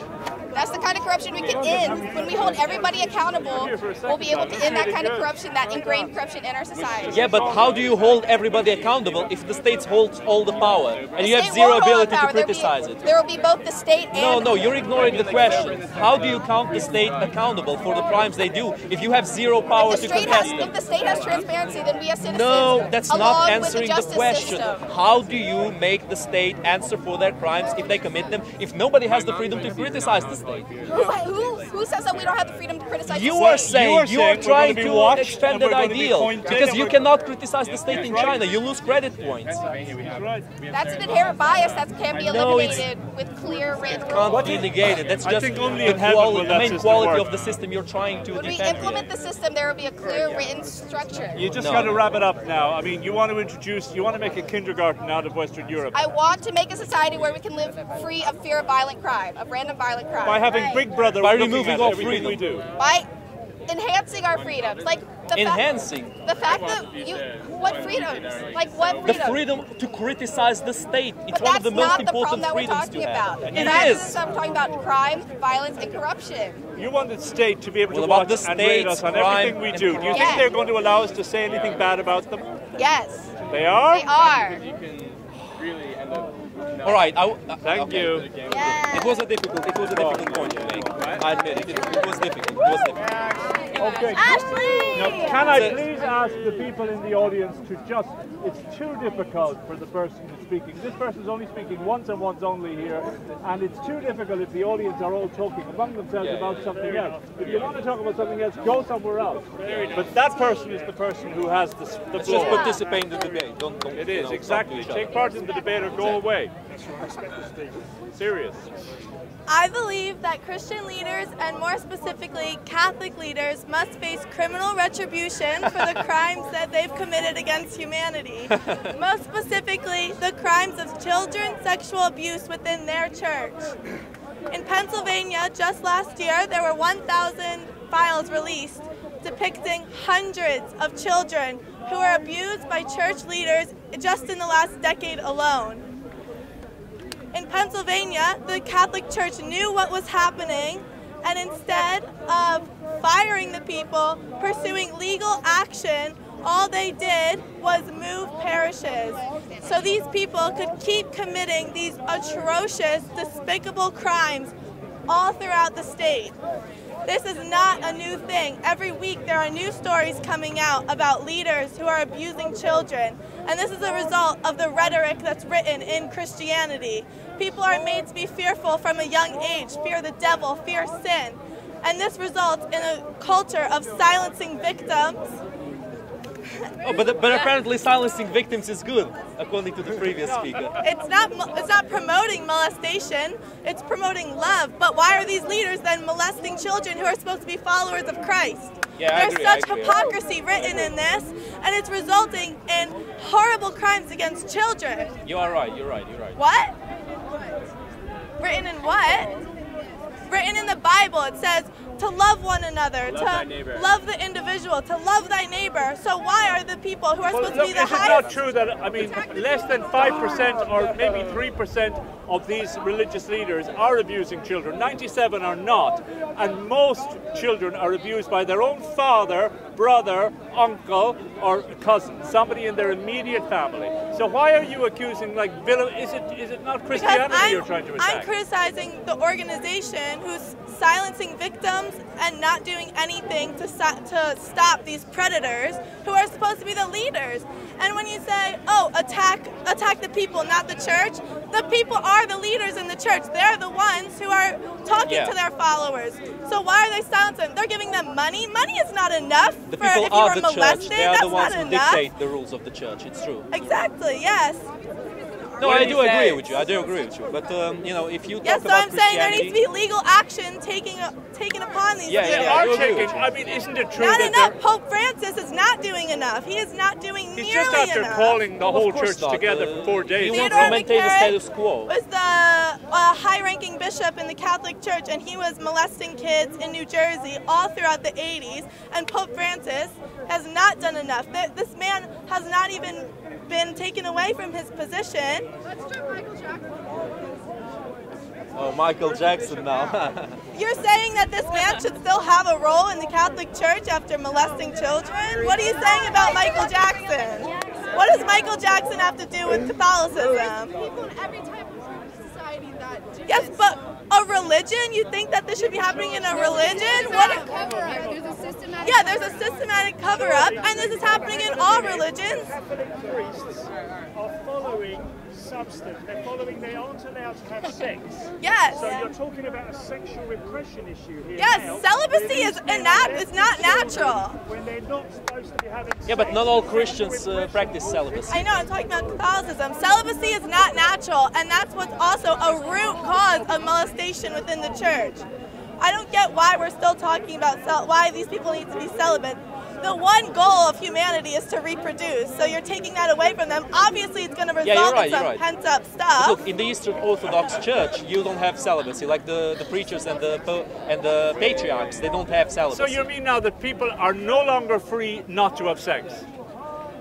That's the kind of corruption we can end. When we hold everybody accountable, we'll be able to end that kind of corruption, that ingrained corruption in our society. Yeah, but how do you hold everybody accountable if the state holds all the power and you have zero ability to criticize it? There will be both the state and... No, you're ignoring the question. How do you count the state accountable for the crimes they do if you have zero power to contest them? If the state has transparency, then we as citizens... No, that's not answering the question. System. How do you make the state answer for their crimes if they commit them, if nobody has the freedom to criticize the state? Who says that we don't have the freedom to criticize you the are state? saying you are trying to expand that ideal because you cannot criticize the state in China. You lose credit points. That's an inherent bias that can be eliminated with clear written rules. Can't be negated. That's just the main quality of the system you're trying to defend. When we implement the system, there will be a clear written structure. You just got to wrap it up now. I mean, you want to make a kindergarten out of Western Europe. I want to make a society where we can live free of fear of violent crime, of random violent crime. By having Big Brother by removing all freedom we do. By enhancing our freedoms. Like the the fact that what freedoms? Like what freedom? The freedom to criticize the state. It's one of the most important freedoms to have. It is. I'm talking about crime, violence, and corruption. You want the state to be able to watch and rate us on everything we do. Do you think they're going to allow us to say anything bad about them? Yes. They are? They are. All right. Thank you. Yeah. It was a difficult point to make. I admit it. It was difficult. Okay. Ashley! Now, can I please ask the people in the audience to just... It's too difficult for the person who's speaking. This person's only speaking once and once only here, and it's too difficult if the audience are all talking among themselves about something else. If you want to talk about something else, go somewhere else. But that person is the person who has the floor. Just participate in the debate. Don't it is, exactly. Take part in the debate or go away. That's right. Respect the Steve. Serious. I believe that Christian leaders, and more specifically Catholic leaders, must face criminal retribution for the crimes that they've committed against humanity. Most specifically, the crimes of children sexual abuse within their church. In Pennsylvania, just last year, there were 1,000 files released depicting hundreds of children who were abused by church leaders just in the last decade alone. In Pennsylvania, the Catholic Church knew what was happening, and instead of firing the people, pursuing legal action, all they did was move parishes. So these people could keep committing these atrocious, despicable crimes all throughout the state. This is not a new thing. Every week there are new stories coming out about leaders who are abusing children. And this is a result of the rhetoric that's written in Christianity. People are made to be fearful from a young age, fear the devil, fear sin. And this results in a culture of silencing victims. Oh, but apparently silencing victims is good, according to the previous speaker. It's not promoting molestation, it's promoting love. But why are these leaders then molesting children who are supposed to be followers of Christ? Yeah, There's such hypocrisy written in this, and it's resulting in horrible crimes against children. You are right, you're right, you're right. What? Written in what? Written in the Bible, it says to love one another, to love the individual, to love thy neighbor. So why are the people who are supposed to be the highest? Is it not true that, I mean, less than 5% or maybe 3% of these religious leaders are abusing children? 97 are not. And most children are abused by their own father, brother, uncle, or cousin, somebody in their immediate family. So why are you accusing, like, is it not Christianity you're trying to attack? I'm criticizing the organization who's silencing victims and not doing anything to stop these predators who are supposed to be the leaders. And when you say, oh, attack the people, not the church, the people are the leaders in the church. They're the ones who are talking to their followers. So why are they silencing them? They're giving them money. Money is not enough the for people if you are were the molested. church. They are That's the ones not who enough. dictate the rules of the church. It's true. Exactly, yes. No, I do agree with you. I do agree with you. But you know, if you talk about so I'm saying there Christianity, needs to be legal action taken upon these leaders. I mean, isn't it true not that enough? Pope Francis is not doing enough. He is not doing nearly he's just after enough. calling the whole church together for 4 days. He wants to maintain the status quo. Was the high-ranking bishop in the Catholic Church, and he was molesting kids in New Jersey all throughout the 80s. And Pope Francis has not done enough. This man has not even been taken away from his position. Let's strip Michael Jackson. Oh, Michael Jackson now. You're saying that this man should still have a role in the Catholic Church after molesting children? What are you saying about Michael Jackson? What does Michael Jackson have to do with Catholicism? There's people in every type of society that do yes, but a religion? You think that this should be happening in a religion? There's a systematic yeah, there's a systematic cover-up, and this is happening in all religions. Catholic priests are following substance. They're following. They aren't allowed to have sex. Yes. So you're talking about a sexual repression issue here. Yes, now, celibacy is not natural. When they're not supposed to be having sex. Yeah, but not all Christians practice celibacy. I know, I'm talking about Catholicism. Celibacy is not natural, and that's what's also a root cause of molestation within the church. I don't get why we're still talking about why these people need to be celibate. The one goal of humanity is to reproduce, so you're taking that away from them. Obviously, it's going to result in some pent-up stuff. But look, in the Eastern Orthodox Church, you don't have celibacy. Like the preachers and the patriarchs, they don't have celibacy. So you mean now that people are no longer free not to have sex?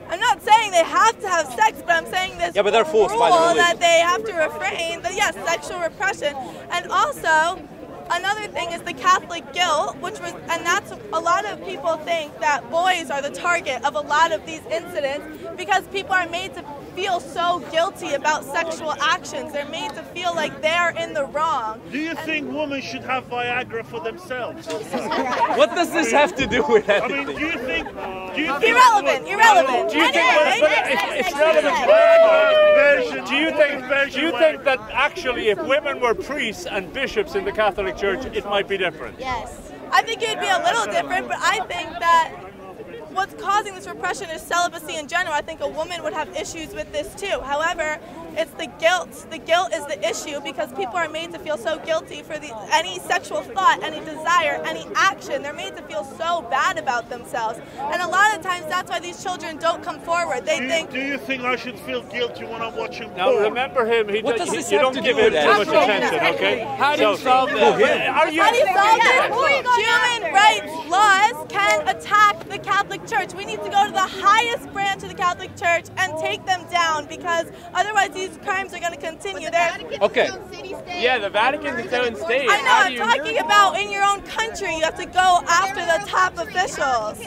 I'm not saying they have to have sex, but I'm saying this but they're forced by the rule religion. that they have to refrain. But yes, sexual repression, and also. Another thing is the Catholic guilt, and that's a lot of people think that boys are the target of a lot of these incidents because people are made to feel so guilty about sexual actions. They're made to feel like they're in the wrong. Do you think women should have Viagra for themselves? What does this have to do with anything? I mean, do you think? Irrelevant. Do you think it's relevant? Do you think that actually, if women were priests and bishops in the Catholic Church, it might be different? Yes. I think it would be a little different, but I think that what's causing this repression is celibacy in general. I think a woman would have issues with this too. However, it's the guilt. The guilt is the issue because people are made to feel so guilty for any sexual thought, any desire, any action. They're made to feel so bad about themselves. And a lot of times that's why these children don't come forward. They think... Do you think I should feel guilty when I'm watching porn? Now remember him, you don't give him too much attention, okay? How do you solve that? How do you solve this? Human rights laws can attack the Catholic Church. We need to go to the highest branch of the Catholic Church and take them down because otherwise these crimes are going to continue. Okay. Yeah, the Vatican's its own state. I know, I'm talking about in your own country. You have to go after the top officials.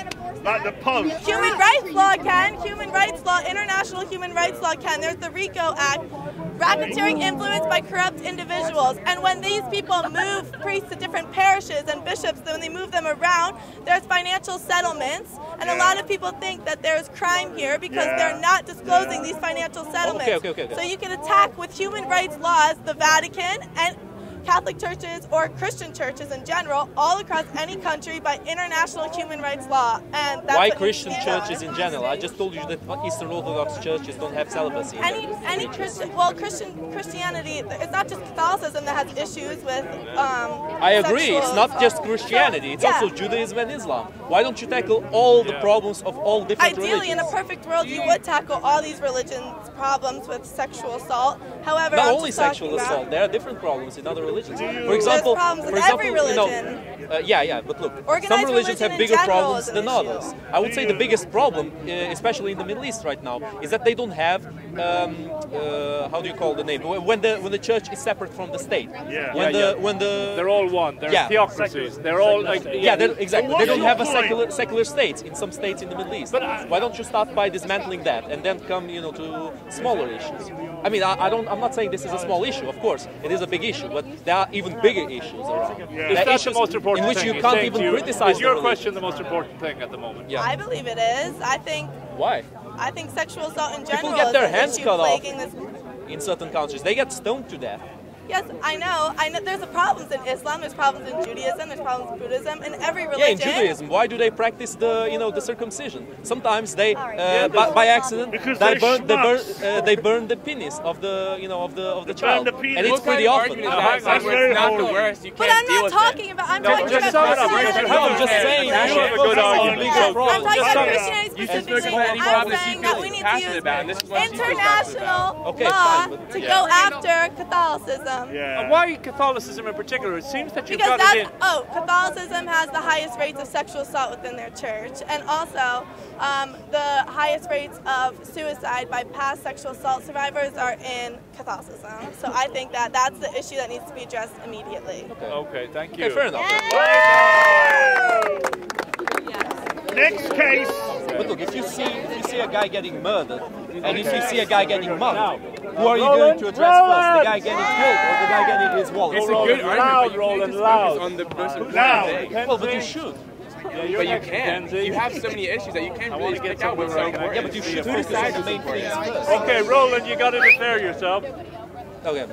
Like the Pope. Human rights law can. Human rights law, international human rights law can. There's the RICO Act. Racketeering influence by corrupt individuals. And when these people move priests to different parishes and bishops, when they move them around, there's financial settlements. And a lot of people think that there's crime here because they're not disclosing these financial settlements. Okay. So you can attack with human rights laws the Vatican and Catholic churches or Christian churches in general all across any country by international human rights law. And that's why Christian churches in general? I just told you that Eastern Orthodox churches don't have celibacy. Any Christian, well, Christianity, it's not just Catholicism that has issues with I agree, it's not just Christianity, it's also Judaism and Islam. Why don't you tackle all the problems of all different religions? Ideally, in a perfect world, you would tackle all these religions' problems with sexual assault. However, not only sexual assault, there are different problems in other religions. For example, every religion. But look, some religions have bigger problems than others. I would say the biggest problem, especially in the Middle East right now, is that they don't have how do you call the name? When the church is separate from the state. When they're all one. They're theocracies. They're all like exactly. They don't have a secular states in some states in the Middle East. But why don't you start by dismantling that and then come to smaller issues? I mean, I'm not saying this is a small issue. Of course, it is a big issue, but there are even bigger issues around. Is that the most important in which thing? you can't even criticize. Is your question the most important thing at the moment? Yeah. I believe it is. I think. Why? I think sexual assault in general people get their is hands an issue cut off plaguing this. In certain countries. They get stoned to death. Yes, I know. There's problems in Islam, there's problems in Judaism, there's problems in Buddhism, in every religion. Yeah, in Judaism, why do they practice the circumcision? Sometimes they, by accident, they burn the penis of the child, and it's pretty often. It's not the worst. You can't but I'm not talking about. I'm talking about Christianity. I'm just saying. I'm talking about Christianity specifically. I'm saying that we need to use international law to go after Catholicism. Why Catholicism in particular? It seems that you've because got it in. Catholicism has the highest rates of sexual assault within their church, and also the highest rates of suicide by past sexual assault survivors are in Catholicism. So I think that that's the issue that needs to be addressed immediately. Okay, thank you. Okay, fair enough. Next case. But look, if you see a guy getting murdered, and if you see a guy getting mugged, who are you going to address first? The guy getting killed or the guy getting his wallet? It's a good argument, but you can't just focus on the person. Well, but you should. But you can't. You have so many issues that you can't really pick out what's so important. Yeah, but you should focus on the main things first. Okay, Roland, you got to declare yourself. Okay.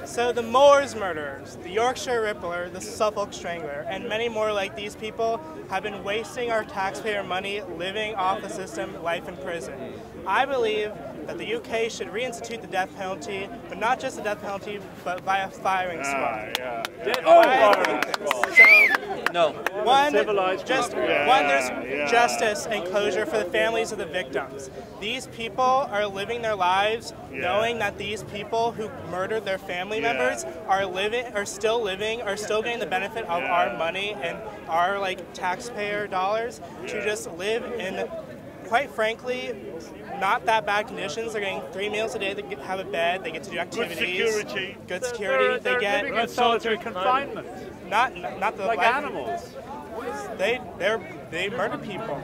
So the Moors murderers, the Yorkshire Ripper, the Suffolk Strangler, and many more like these people have been wasting our taxpayer money living off the system, life in prison. I believe that the UK should reinstitute the death penalty, but not just the death penalty, but via firing squad. No. One, there's justice and closure for the families of the victims. These people are living their lives knowing that these people who murdered their family members are still getting the benefit of our money and our taxpayer dollars to just live in, quite frankly, not that bad conditions. They're getting 3 meals a day, they have a bed, they get to do activities. Good security. They're living in solitary confinement. Not the like animals. They murder people.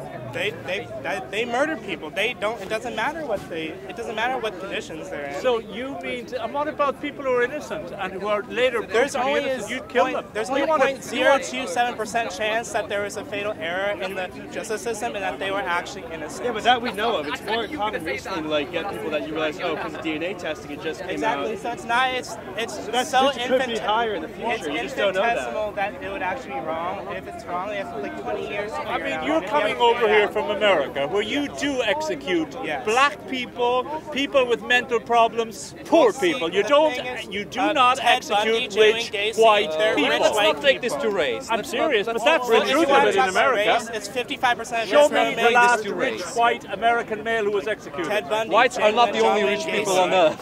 They murder people. They don't. It doesn't matter what they. It doesn't matter what conditions they're in. So you mean? And what about people who are innocent and who are later? There's only you'd kill them. There's only 0.027% chance that there was a fatal error in the justice system and that they were actually innocent. Yeah, but that we know of. It's more common recently to like get people that you realize, oh, because of DNA testing, it just came out. So it's not. It's that so could be higher in the future. You just don't know that it would actually be wrong. If it's wrong, they have like 20 years to figure I mean, it out. you're coming over here from America, where you do execute black people, people with mental problems, poor people. You do not execute rich white people. Let's not take this to race. I'm serious, but that's the truth of it in America. It's 55%. Show me the last rich white American male who was executed. Ted Bundy. Whites are not the only rich people on earth.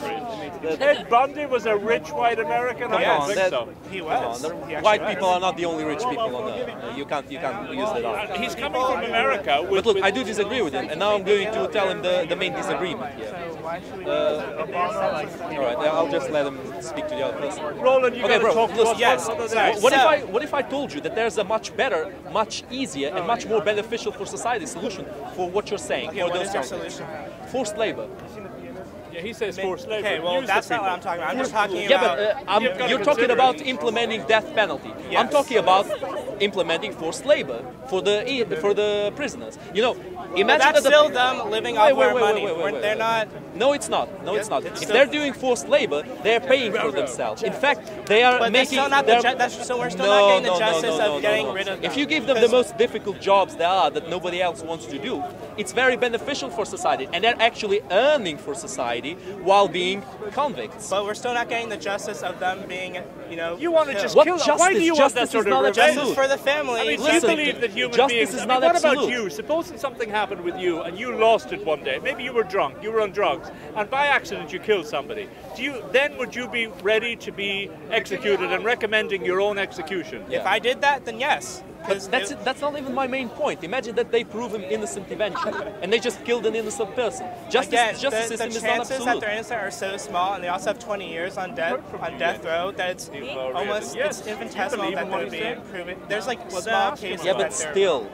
Ted Bundy was a rich white American? I don't think so. He was. White people are not the only rich people on earth. You can't use that up. He's coming from America. But look, I do disagree with him, and now I'm going to tell him the main disagreement here. Alright, I'll just let him speak to the other person. Roland, you okay, bro, talk listen, yes. What if I told you that there's a much better, much easier, and much more beneficial for society solution for what you're saying? Okay, what is your solution? Forced labor. Yeah, he says forced labor. Okay, well, that's not what I'm talking about. I'm just talking about... but you're talking about implementing death penalty. Yes. I'm talking about implementing forced labor for the prisoners. You know, imagine that's still them living off our money. They're not... No, it's not. No, it's not. If they're doing forced labor, they're paying for themselves. In fact, they are making... So we're still not getting the justice of getting rid of them. If you give them the most difficult jobs there are that nobody else wants to do, it's very beneficial for society, and they're actually earning for society while being convicts. But we're still not getting the justice of them being, you know, you want to just kill them. Why do you want that sort of revenge? Justice for the family. I mean, do you believe that human beings... is not what absolute. About you? Supposing something happened with you and you lost it one day. Maybe you were drunk, you were on drugs, and by accident you killed somebody. Would you be ready to be executed and recommending your own execution? If I did that, then yes. But that's not even my main point. Imagine that they prove him innocent eventually, and they just killed an innocent person. Justice system is not absolute. The chances that they're innocent are so small, and they also have 20 years on death row, that it's almost it's infinitesimal that they would be proven. There's like small cases. Yeah, but still,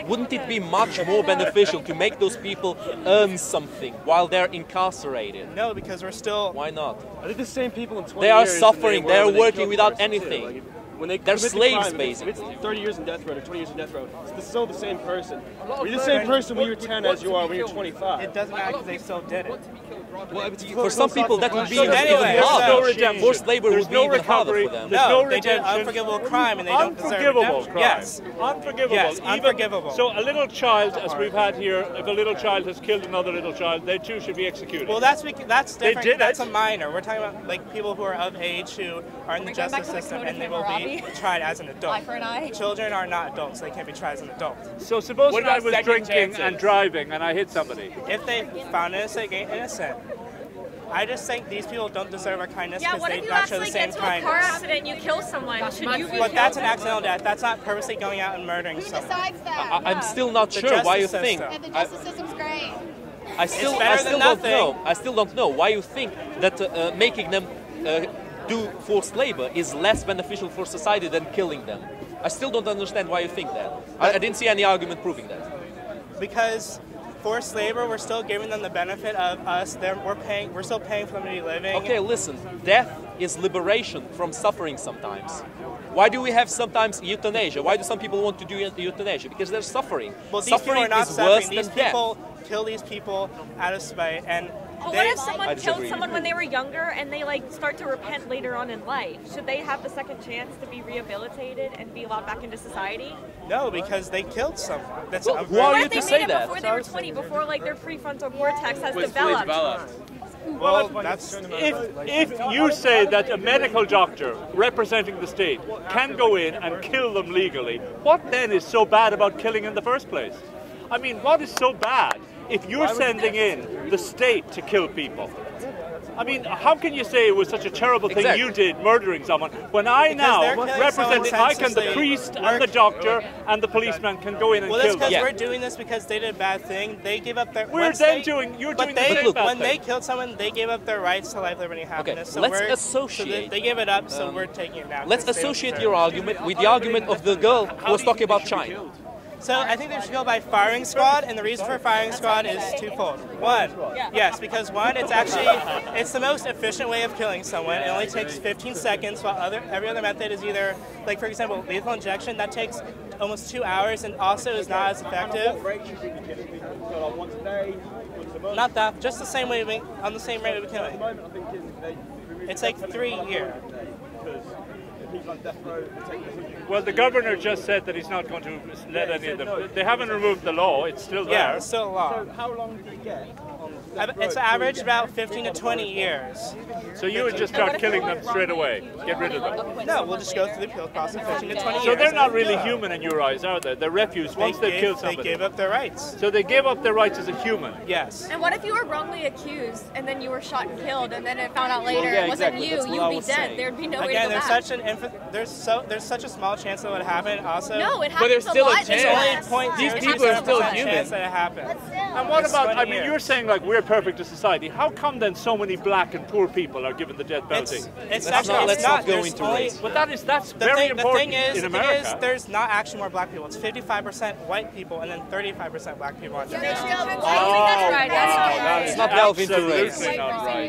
wouldn't it be much more beneficial to make those people earn something while they're incarcerated? No, because we're still. Why not? I think the same people in 20 they are years suffering. They are working without person, anything. When they're slaves, basically. If it's 30 years in death row or 20 years in death row, it's still the same person. You're the same person when you're 10 as you are when you're 25. It doesn't matter because they still did it. Well, for some people, that would be even harder. Forced labor would be even harder for them. No, they did an unforgivable crime and they don't deserve redemption. Yes, unforgivable. Yes, unforgivable. So a little child, as we've had here, if a little child has killed another little child, they too should be executed. Well, that's different. That's a minor. We're talking about like people who are of age who are in the justice system and they will be tried as an adult. Eye for an eye. Children are not adults; they can't be tried as an adult. So suppose I was drinking and driving and I hit somebody. If they found innocent, I just think these people don't deserve our kindness because they don't show the same kindness. Yeah, what if you actually get into a car accident and you kill someone? Should you be But that's an accidental death. That's not purposely going out and murdering someone. Who decides that? I'm still not sure why you think. Yeah, the justice system's great. I still don't know. I still don't know why you think that making them do forced labor is less beneficial for society than killing them. I still don't understand why you think that. I didn't see any argument proving that. Because forced labor, we're still giving them the benefit of us. We're still paying for them to be living. Okay, listen. Death is liberation from suffering sometimes. Why do we have sometimes euthanasia? Why do some people want to do euthanasia? Because they're suffering. Well, these suffering people are not is suffering. worse These than people death. kill these people out of spite, and but what if someone killed someone when they were younger and they like start to repent later on in life? Should they have the second chance to be rehabilitated and be allowed back into society? No, because they killed someone. That's well, who are you to say that? Before they were 20, before like their prefrontal cortex has developed. Well, if you say that a medical doctor representing the state can go in and kill them legally, what then is so bad about killing in the first place? I mean, what is so bad if you're sending in the state to kill people? I mean, how can you say it was such a terrible thing you did, murdering someone, when I now represent, the priest and the doctor and the policeman can go in and kill them? Well, that's because we're doing this because they did a bad thing. They give up their... You're doing the same bad When they killed someone, they gave up their rights to life, liberty, and happiness. Okay, let's associate... So they give it up, so we're taking it now. Let's associate your argument with the argument of the girl who was talking about China. So I think they should go by firing squad, and the reason for firing squad is twofold. One, yes, because one, it's the most efficient way of killing someone. It only takes 15 seconds, while every other method is either, like for example, lethal injection, that takes almost 2 hours and also is not as effective. Not that, just the same way, on the same rate of killing. It's like 3 years. Well, the governor just said that he's not going to let any of them. They haven't removed the law; it's still there. Yeah, it's still a law. So how long do you get? It's average about 15 to 20 years. So you would just start killing them straight away, get rid of them? No, we'll just go through the appeal process 15 to 20 years. So they're not really human in your eyes, are they? They're refuse once they've killed somebody. They gave up their rights. So they gave up their rights as a human? Yes. And what if you were wrongly accused and then you were shot and killed and then it found out later it wasn't you, you'd be dead. There'd be no way to go back. There's such a small chance that it would happen also. No, it happens but there's still a chance. These people are still human. That it happens. And what about, I mean, you're saying like we're perfect as society. How come then so many black and poor people are given the death penalty? Let's not go into race. But that's very important in America. The thing is, there's not actually more black people. It's 55% white people and then 35% black people on death. Let's not delve into race.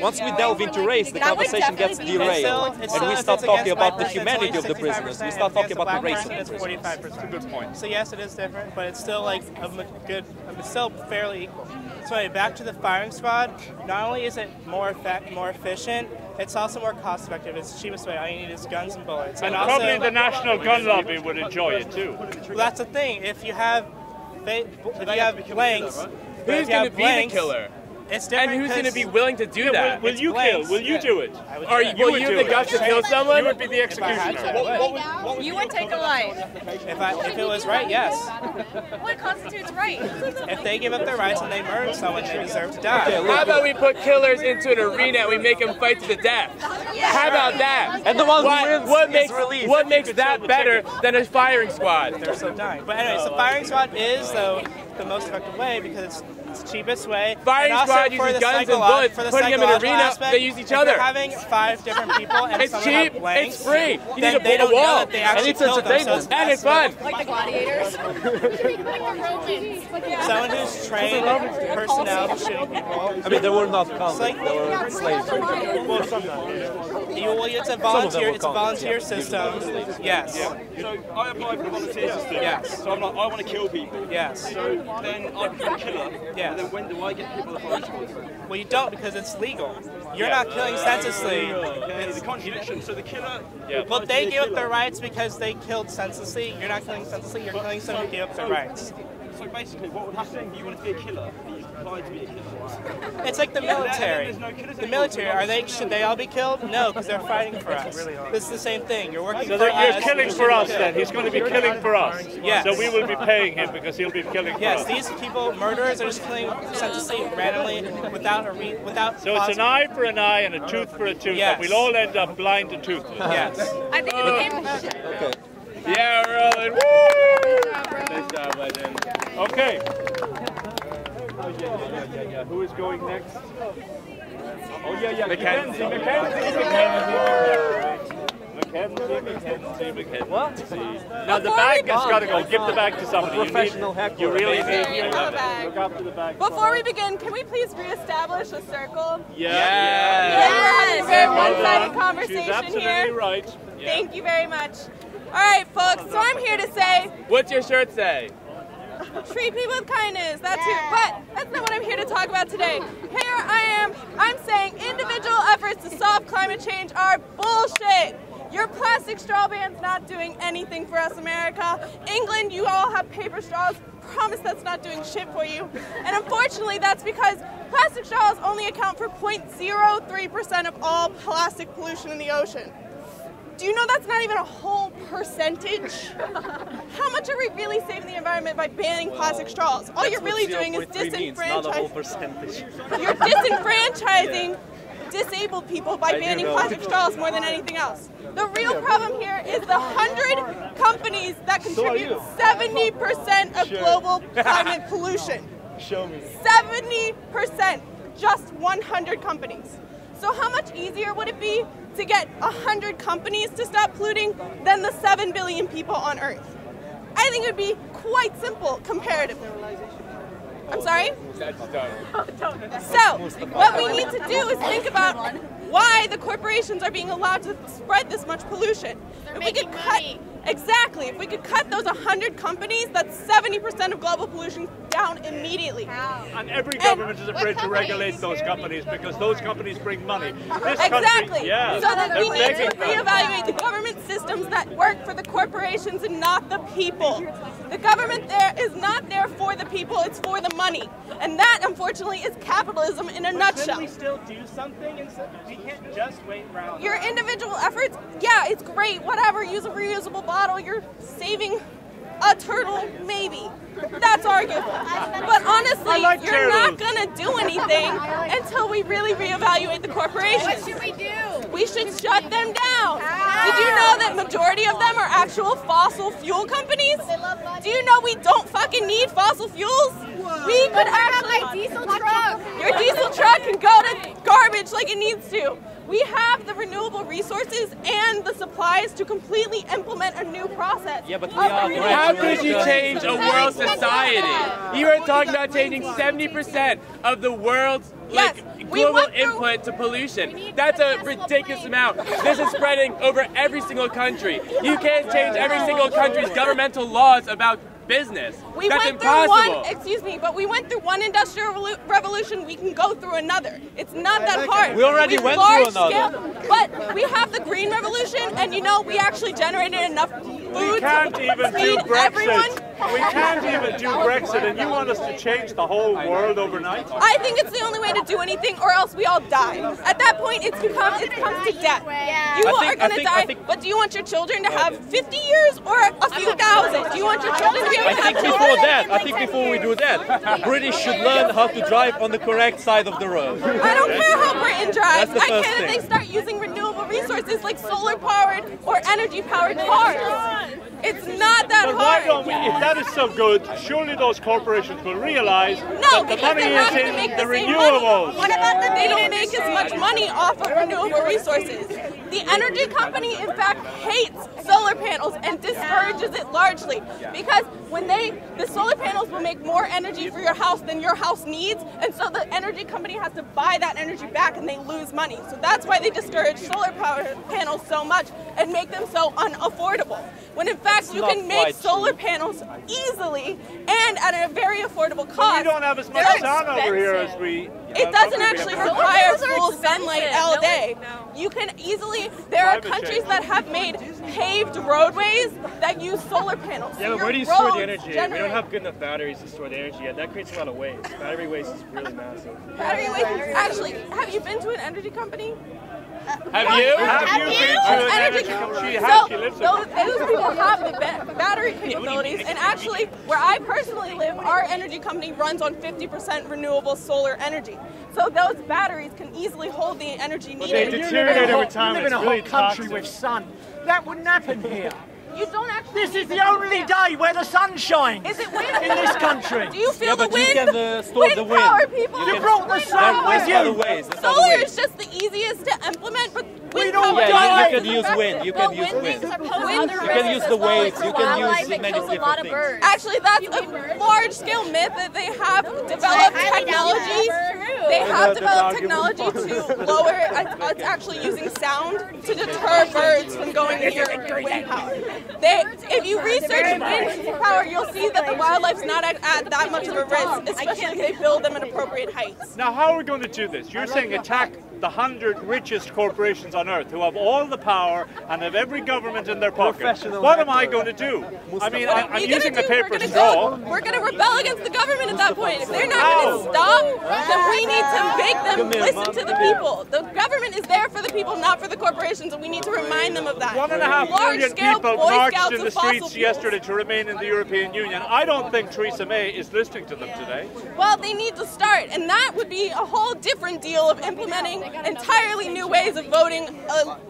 Once we delve into race, the conversation gets derailed, and we start talking about the humanity of the prisoners. We start talking about the race of the prisoners. 45%. That's a good point. So yes, it is different, but it's still like it's still fairly equal. So anyway, back to the firing squad. Not only is it more efficient, it's also more cost effective. It's the cheapest way. All you need is guns and bullets. And probably the national gun lobby would enjoy it too. Well, that's the thing. If you have blanks, who's going to be the killer? It's different. And who's going to be willing to do that? Will you kill? Will you do it? Will you have the guts to kill someone? You would be the executioner. You would take a life. If it was right, yes. What constitutes right? If they give up their rights and they murder someone, they deserve to die. How about we put killers into an arena and we make them fight to the death? How about that? And the one who wins is released. What makes that better than a firing squad? They're so dying. But anyways, the firing squad is, though, the most effective way because it's the cheapest way. Firing squad uses guns and bullets. Putting them in an arena, they use each other. If you're having 5 different people and it's cheap, blanks, it's free. You need to they build a don't know wall. that they actually And it's entertainment. And it's fun. Like the gladiators. Someone who's trained personnel to shooting people. I mean, they were not convicts, they were slaves. Well, it's a volunteer system. Yes. So I apply for the volunteer system. Yes. So I'm like, I want to kill people. Yes. So then I become a killer. Yes. And then when do I get people to firing squad? Well, you don't because it's legal. You're not killing senselessly. It's a contradiction. So the killer. Well, they gave up their rights because they killed senselessly. You're not killing senselessly. You're killing someone who gave up their rights. So basically, what would happen if you wanted to be a killer and you applied to be a killer? It's like the military. The military, should they all be killed? No, because they're fighting for us. It's the same thing. You're working for us. You're killing for us then. He's going to be killing for us. Yes. So we will be paying him because he'll be killing for us. Yes, these people, murderers, are just killing senselessly, randomly, without. So it's an eye for an eye and a tooth for a tooth. Yes. And we'll all end up blind and toothless. Yes. I think it became... Okay. Yeah, rolling. Woo! Nice job, legend. Okay. Who is going next? Oh, yeah. Mackenzie. What? Now the bag has got to go. Give the bag to somebody. You really need to look after the bag. Before we begin, can we please reestablish a circle? Yeah. We're having a very one-sided conversation She's absolutely here. right. Thank you very much. All right, folks, so I'm here to say... What's your shirt say? Treat people with kindness, that's it. But that's not what I'm here to talk about today. Here I'm saying individual efforts to solve climate change are bullshit. Your plastic straw ban's not doing anything for us, America. England, you all have paper straws. Promise that's not doing shit for you. And unfortunately, that's because plastic straws only account for 0.03% of all plastic pollution in the ocean. Do you know that's not even a whole percentage? How much are we really saving the environment by banning plastic straws? All you're really doing is disenfranchising. You're disenfranchising disabled people by banning plastic straws more than anything else. The real problem here is the 100 companies that contribute 70% of global climate pollution. Show me. 70%, just 100 companies. So how much easier would it be to get 100 companies to stop polluting than the 7 billion people on Earth? I think it would be quite simple comparatively. I'm sorry? That's done. So, what we need to do is think about why the corporations are being allowed to spread this much pollution. They're making money. Exactly. If we could cut those 100 companies, that's 70% of global pollution down immediately. And every government is afraid to regulate those companies because those companies bring money. This Exactly. country, yeah, so that we need to begging them. reevaluate the government systems that work for the corporations and not the people. The government there is not there for the people, it's for the money. And that, unfortunately, is capitalism in a nutshell. Can we still do something? We can't just wait around. Your individual efforts, yeah, it's great, whatever, use a reusable bottle, you're saving a turtle, maybe. That's arguable. But honestly, you're not going to do anything until we really reevaluate the corporations. What should we do? We should shut them down. Did you know that majority of them are actual fossil fuel companies? Do you know we don't fucking need fossil fuels? We could actually... my diesel truck. Your diesel truck can go to garbage like it needs to. We have the renewable resources and the supplies to completely implement a new process. Yeah, but we are How could you change a world society? You are talking about changing 70% of the world's global input to pollution. That's a ridiculous amount. This is spreading over every single country. You can't change every single country's governmental laws about business. That's impossible. But we went through one industrial revolution, we can go through another. It's not that hard. We already went through another. But we have the green revolution, and we actually generated enough food We can't to even do feed everyone. Brexit. We can't even do Brexit, and you want us to change the whole world overnight? I think it's the only way to do anything, or else we all die. At that point, it comes to death. You are going to die, but do you want your children to have 50 years or a few thousand? Do you want your children to be able to have children? I think before we do that, British should learn how to drive on the correct side of the road. I don't care how Britain drives. That's the I first care that thing. they start using renewable resources like solar-powered or energy-powered cars. It's not that But why hard. don't we, if that is so good, surely those corporations will realize that the because money they're not is gonna make in the the same renewables. money. What about they don't make as much money off of renewable resources? The energy company, in fact, hates solar panels and discourages it largely because when the solar panels will make more energy for your house than your house needs, and so the energy company has to buy that energy back and they lose money. So that's why they discourage solar power panels so much and make them so unaffordable. When in fact you can make solar panels easily and at a very affordable cost. We don't have as much sun over here as we... It doesn't actually require full sunlight all day. You can easily, there are countries that have made paved roadways that use solar panels. Yeah, but where do you store the energy? We don't have good enough batteries to store the energy yet. That creates a lot of waste. Battery waste is really massive. Battery waste, actually, have you been to an energy company? Have you? Have you been to an energy company? She has, she lives in Those people have the battery capabilities, and actually, where I personally live, our energy company runs on 50% renewable solar energy. So those batteries can easily hold the energy needed. They deteriorate over time. You live in a hot country with sun. That wouldn't happen here. You don't actually. This is the only day where the sun shines. Is it wind in this country? Do you feel the wind? You can store the wind. Power, people. You brought the sun with you. Solar is just the easiest to implement, but wind power. Yeah, you can use wind. You can use wind. You can use the waves. You can use many different things. Actually, that's a large-scale myth that they have developed technology. They have developed technology to lower. It's actually using sound to deter birds from going near wind power. If you research wind power, you'll see that the wildlife's not at that much of a risk, especially if they build them at appropriate heights. Now, how are we going to do this? You're saying attack the 100 richest corporations on earth who have all the power and have every government in their pocket. What am I going to do? I mean, I'm using a paper straw. We're going to rebel against the government at that point. If they're not going to stop, then we need to make them listen to the people. The government is there for the people, not for the corporations, and we need to remind them of that. 1.5 million people marched in the streets yesterday to remain in the European Union. I don't think Theresa May is listening to them today. Well, they need to start, and that would be a whole different deal of implementing entirely new ways of voting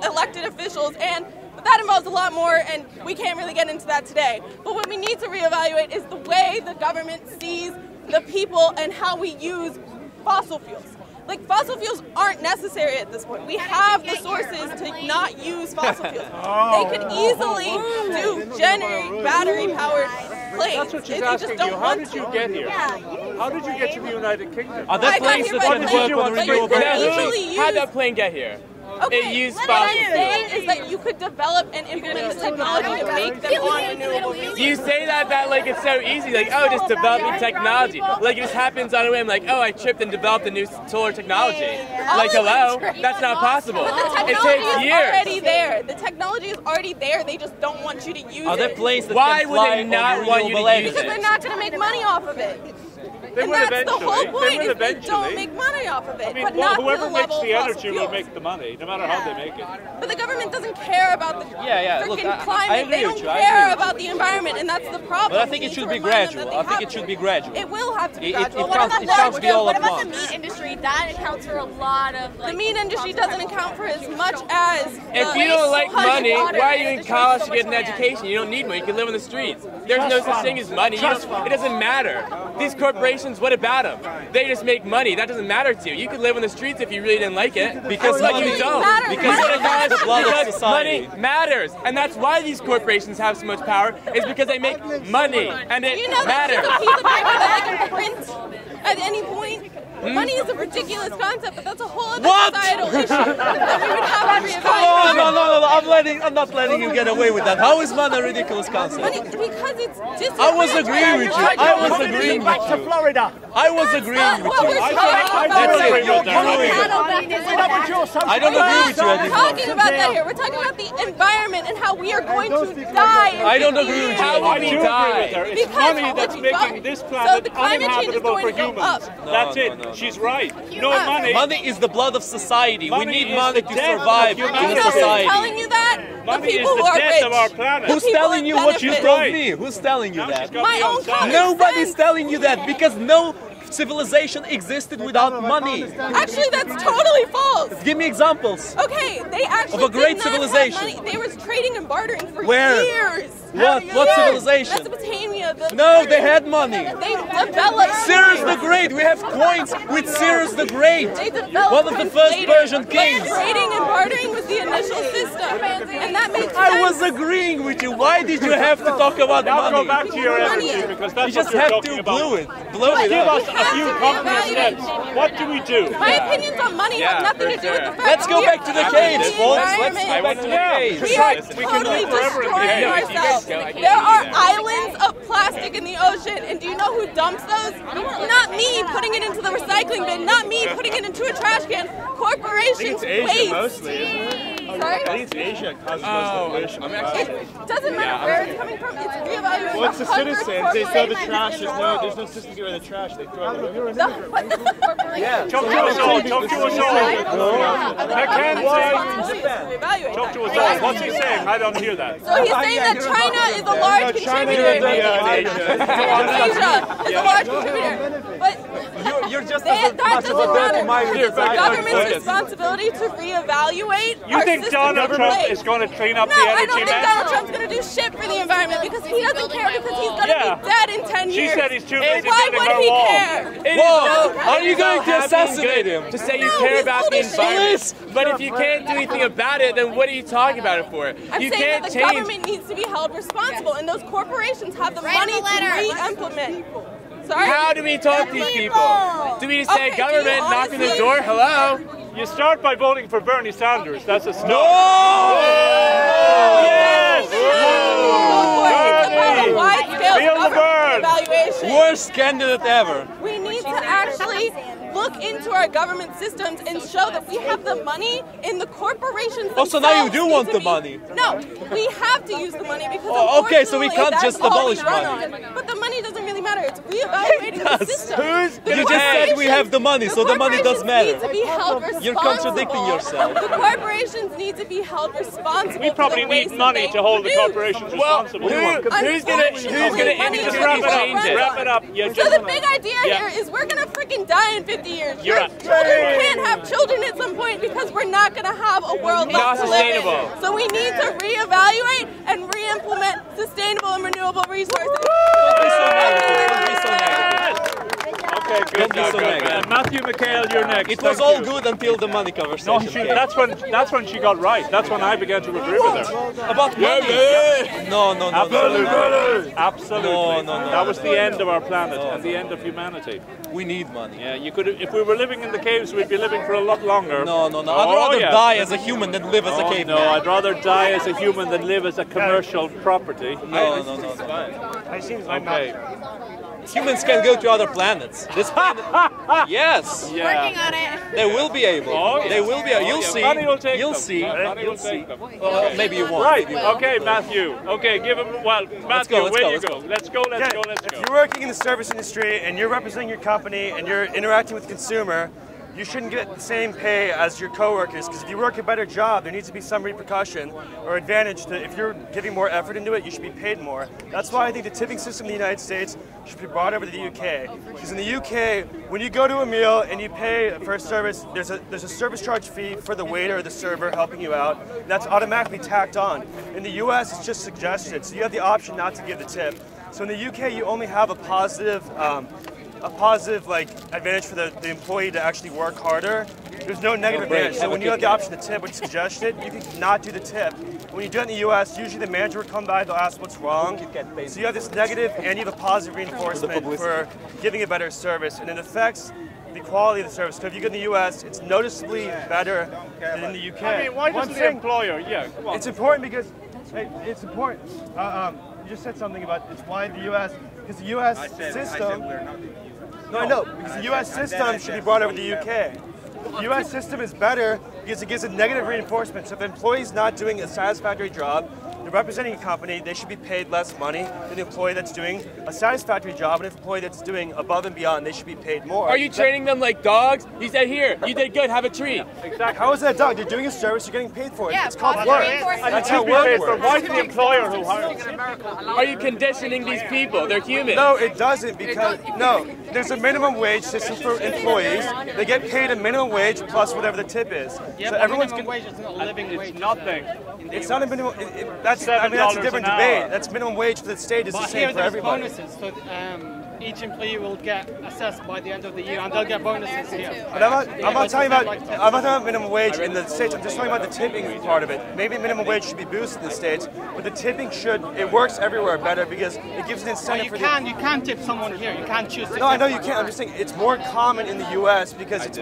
elected officials, and that involves a lot more, and we can't really get into that today. But what we need to reevaluate is the way the government sees the people and how we use fossil fuels. Like, fossil fuels aren't necessary at this point. We have the sources to not use fossil fuels. They could easily generate battery-powered planes. That's what she's asking you. How did you get here? How did you get to the United Kingdom? Are there planes that can work on renewable energy? How'd that plane get here? Okay, it used what I'm saying is that you could develop and implement the technology to make them on renewable fuels. You say that like it's so easy, like, oh, just developing technology. Like it just happens on a whim, like, oh, I tripped and developed a new solar technology. Like, hello? That's not possible. But the It technology takes is years. already there. The technology is already there. They just don't want you to use it. Are there planes that Why can would fly they not on want you to renewable use energy? Because they're not going to make money off of it. They And will that's the eventually. whole They point, will is they eventually. don't make money off of it. I mean, but not whoever to the makes level the of fossil energy will fuels. make the money, no matter how they make it. But the government doesn't care about the Yeah, look, freaking I climate. agree They with don't you, I care agree with about the environment, and that's the problem. But I think We it need should to be remind them gradual. that I they think have it should be gradual. It will have to be It gradual. can't- it can't be all What at about once. the meat industry? That accounts for a lot of The meat industry doesn't account for as much as If the you don't like money, water why are you in industry. college to get an education? You don't need money. You can live on the streets. There's no such thing as money. It doesn't matter. These corporations, what about them? They just make money. That doesn't matter to you. You could live on the streets if you really didn't like it. Because but money you don't. matters. Because You know money is the blood of because society. money matters, and that's why these corporations have so much power. Is because they make money, and it You know that matters. there's a piece of paper that they can print at any point? Money is a ridiculous concept, but that's a whole other What? societal issue that we would have to reevaluate. Oh, no, I'm not letting you get away with that. How is money a ridiculous concept? Money, because it's just. I was agreeing with you. I was agreeing with Back to you. Florida. I was agreeing with what you. we're talking about. That's it. You're You're ruining it. I don't agree with you We're anymore. talking about that here. We're talking about the environment and how we are going to die. in I don't 50 agree with years. you. I do agree with her. It's Because money how that's would you making vote? this So planet the climate change is uninhabitable going for to go humans. up. That's No, it. no. She's right. No up. money. Money is the blood of society. We Money need is money the to death of survive in humanity. You know a who's telling society. you that? Money the is people the who are death rich. of our planet. The Who's people telling you what you benefit. told me? Who's telling you Now she's that? got My me own on side. common Nobody's sense. telling you that because no civilization existed without money. Actually, that's totally false. Give me examples. Okay, they actually Of a great did not have civilization. money. They were trading and bartering for Where? years. What? What Years. civilization? Mesopotamia. No, they had money. They developed. Cyrus the Great. We have coins with Cyrus the Great. They developed One of the first later. Persian kings. Trading and bartering was the initial system, and that makes sense. I was agreeing with you. Why did you have to talk about Now money? go back to your Money energy is- because You that's just what you're have talking to about. blow it. Blow it Give up. us a few concrete steps. What do we do? My opinions on money have nothing to do with the fact Let's go we back are to the harming caves, the folks. Let's go environment. back to the Yeah, caves. We are we can totally live forever in the destroying caves. ourselves. There are islands of plastic in the ocean, and do you know who dumps those? Not me putting it into the recycling bin, not me putting it into a trash can. Corporations waste. mostly, isn't it? Sorry? I think it's Asia that causes most of the pollution. It doesn't matter where it's coming from. It's reevaluating. Well, it's the 100 citizens. They throw the corporations trash. in There's a no, row. there's no system to get rid of the trash. They throw it away. Yeah. Talk to us all. Talk to us all. Talk to us all. What's he saying? I don't hear that. So he's saying that China is a large contributor. Asia is a large contributor. But You're just that doesn't matter. It's the government's Here. responsibility to reevaluate You our think system Donald in Trump place. is going to clean up No, the I energy don't think mess? Donald Trump's going to do shit for the environment because he doesn't care because he's going to Yeah. be dead in 10 She years. said he's too busy Why building would her he wall. care? Whoa! Are you going to assassinate him? To say you No, care he's about old the as shit. environment, but if you can't do anything about it, then what are you talking about it for? I'm You saying can't that the change. government needs to be held responsible, and those corporations have the Write money him a to letter. re-implement. Sorry? How do we talk to these people? Do we just say, Okay, do you government, knock on the honestly- door, hello? You start by voting for Bernie Sanders. That's a start. No! Yes! It's about a wide-scale Feel the burn. evaluation. Worst candidate ever. We need to actually look into our government systems and show that we have the money in the corporations. Oh, so now you themselves do need want to the be- money. No, we have to use the money because Oh, okay, so we unfortunately, can't that's just all we abolish run money. on. But the money doesn't really matter. It's reevaluating the system. You just said we have the money, so the money does matter. Need to be held responsible. You're contradicting yourself. The corporations need to be held responsible. We probably for the need waste money that to hold the they produce. corporations Well, responsible. who's gonna Unfortunately, Just institute wrap these it up. changes? Wrap it up. Yeah, So just, the big idea Yeah. here is we're gonna freaking die in 50 years. You're Your right. children can't have children at some point because we're not gonna have a world Not left to live in. sustainable. So we need to reevaluate and re-implement sustainable and renewable resources. Don't be so negative. Don't be so negative. Okay. Okay, good. Don't be so negative. Matthew McHale, you're next. It was Thank all you. good until the money conversation. That's when she got right. That's when I began to agree with her. About money? No. Absolutely. Absolutely. No. That was the end of our planet and the end of humanity. We need money. Yeah, you could. If we were living in the caves, we'd be living for a lot longer. No. I'd rather die as a human than live as a caveman. No, I'd rather die as a human than live as a commercial property. No, it's fine. I seem Okay. Humans can go to other planets. This planet, yes. Working on it. They will be able. Oh, yeah. They will be able. You'll see. Money will take You'll them. see. Money will You'll see. take them. Well, maybe you won't. Right. Maybe you won't. Okay, Matthew. Okay, give him. Well, Matthew, let's where go, you let's go? go. Let's go. Let's go. If you're working in the service industry and you're representing your company and you're interacting with the consumer, you shouldn't get the same pay as your coworkers, because if you work a better job, there needs to be some repercussion or advantage to, if you're giving more effort into it, you should be paid more. That's why I think the tipping system in the United States should be brought over to the UK. Because in the UK, when you go to a meal and you pay for a service, there's a service charge fee for the waiter or the server helping you out. That's automatically tacked on. In the US, it's just suggested, so you have the option not to give the tip. So in the UK, you only have a positive like advantage for the employee to actually work harder. There's no negative advantage. So when you have the option to tip, which is suggested, you can not do the tip. When you do it in the US, usually the manager will come by, they'll ask what's wrong. So you have this negative and you have a positive reinforcement for giving a better service, and it affects the quality of the service. So if you go in the US, it's noticeably better than in the UK. I mean, why doesn't the employer? Yeah, come on. It's important because it's important. You just said something about it's why the US, because the US system. No, I know, because the US system should be brought over to the UK. The US system is better because it gives a negative reinforcement. So if an employee's not doing a satisfactory job, they're representing a company, they should be paid less money than the employee that's doing a satisfactory job, and an employee that's doing above and beyond, they should be paid more. Are you training them like dogs? He said, here, you did good, have a treat. Exactly. How is that a dog? You're doing a service, you're getting paid for it. Yeah, it's called positive work. reinforcement. That's how work works. Why is the employer who hires? Are you conditioning these people? They're human. No, it doesn't, because, no, there's a minimum wage system for employees. They get paid a minimum wage plus whatever the tip is. Yeah, so but everyone's minimum wage is not a living wage. It's nothing. It's not a minimum. That's a different debate. That's minimum wage for the state. Is the same for everybody. Bonuses, so each employee will get assessed by the end of the year, and they'll get bonuses here. But I'm not talking about minimum wage in the States. I'm just talking about the tipping part of it. Maybe minimum wage should be boosted in the States, but the tipping it works everywhere better because it gives an incentive for you can tip someone here. You can't choose to No, I know you can't. I'm just saying it's more common in the U.S. because it's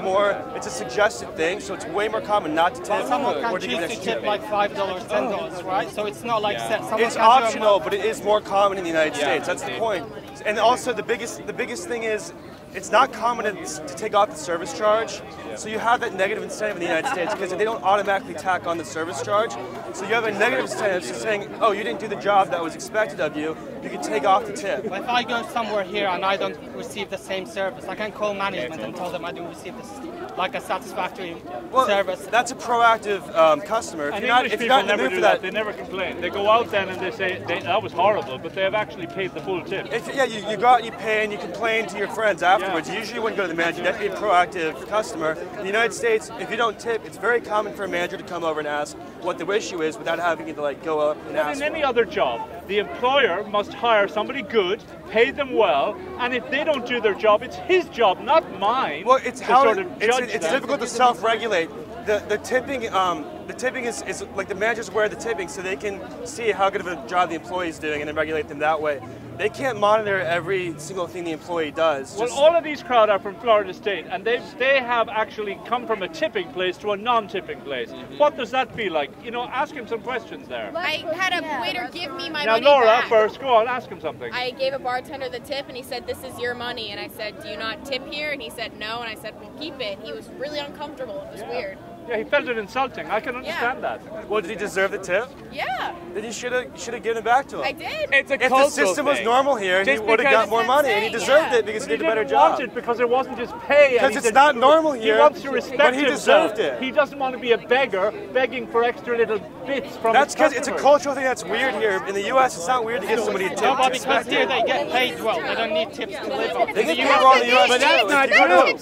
a suggested thing, so it's way more common not to tip. Someone can choose to tip like $5, $10, right? So it's not like set. It's optional, but it is more common in the United States. That's the point. And also the biggest thing is it's not common to take off the service charge. So you have that negative incentive in the United States because they don't automatically tack on the service charge. So you have a negative incentive saying, oh, you didn't do the job that was expected of you, you can take off the tip. If I go somewhere here and I don't receive the same service, I can call management and tell them I didn't receive this, like a satisfactory service. That's a proactive customer. If And you're English not people in the never mood do for that. They never complain. They go out then and they say, that was horrible, but they have actually paid the full tip. You go out and you pay and you complain to your friends afterwards. You usually wouldn't go to the manager. You have to be a proactive customer. In the United States, if you don't tip, it's very common for a manager to come over and ask what the issue is without having to go up and ask. In any other job, the employer must hire somebody good, pay them well, and if they don't do their job, it's his job, not mine. Well, it's difficult to self-regulate. The tipping is like the manager's aware of the tipping, so they can see how good of a job the employee is doing and then regulate them that way. They can't monitor every single thing the employee does. Well, all of these crowd are from Florida State, and they have actually come from a tipping place to a non-tipping place. What does that feel like? You know, ask him some questions there. I had a waiter give me my now, money Laura, back. first, go on, ask him something. I gave a bartender the tip, and he said, "This is your money." And I said, "Do you not tip here?" And he said, "No." And I said, "Well, keep it." He was really uncomfortable. It was weird. Yeah, he felt it insulting. I can understand that. Well, did he deserve the tip? Yeah. Then you should have given it back to him. I did. It's a if the system was normal here, he would have got more money, and he deserved it because he did a better job. He didn't want it because it wasn't just pay. Because it's not normal here. He wants to respect but he himself. deserved it. He doesn't want to be a beggar begging for extra little bits from That's his because it's a customers. cultural thing that's weird here. In the U.S., it's not weird to give somebody a tip. No, but because here they get paid well. They don't need tips to live on. They get paid well in the U.S. But that's not true.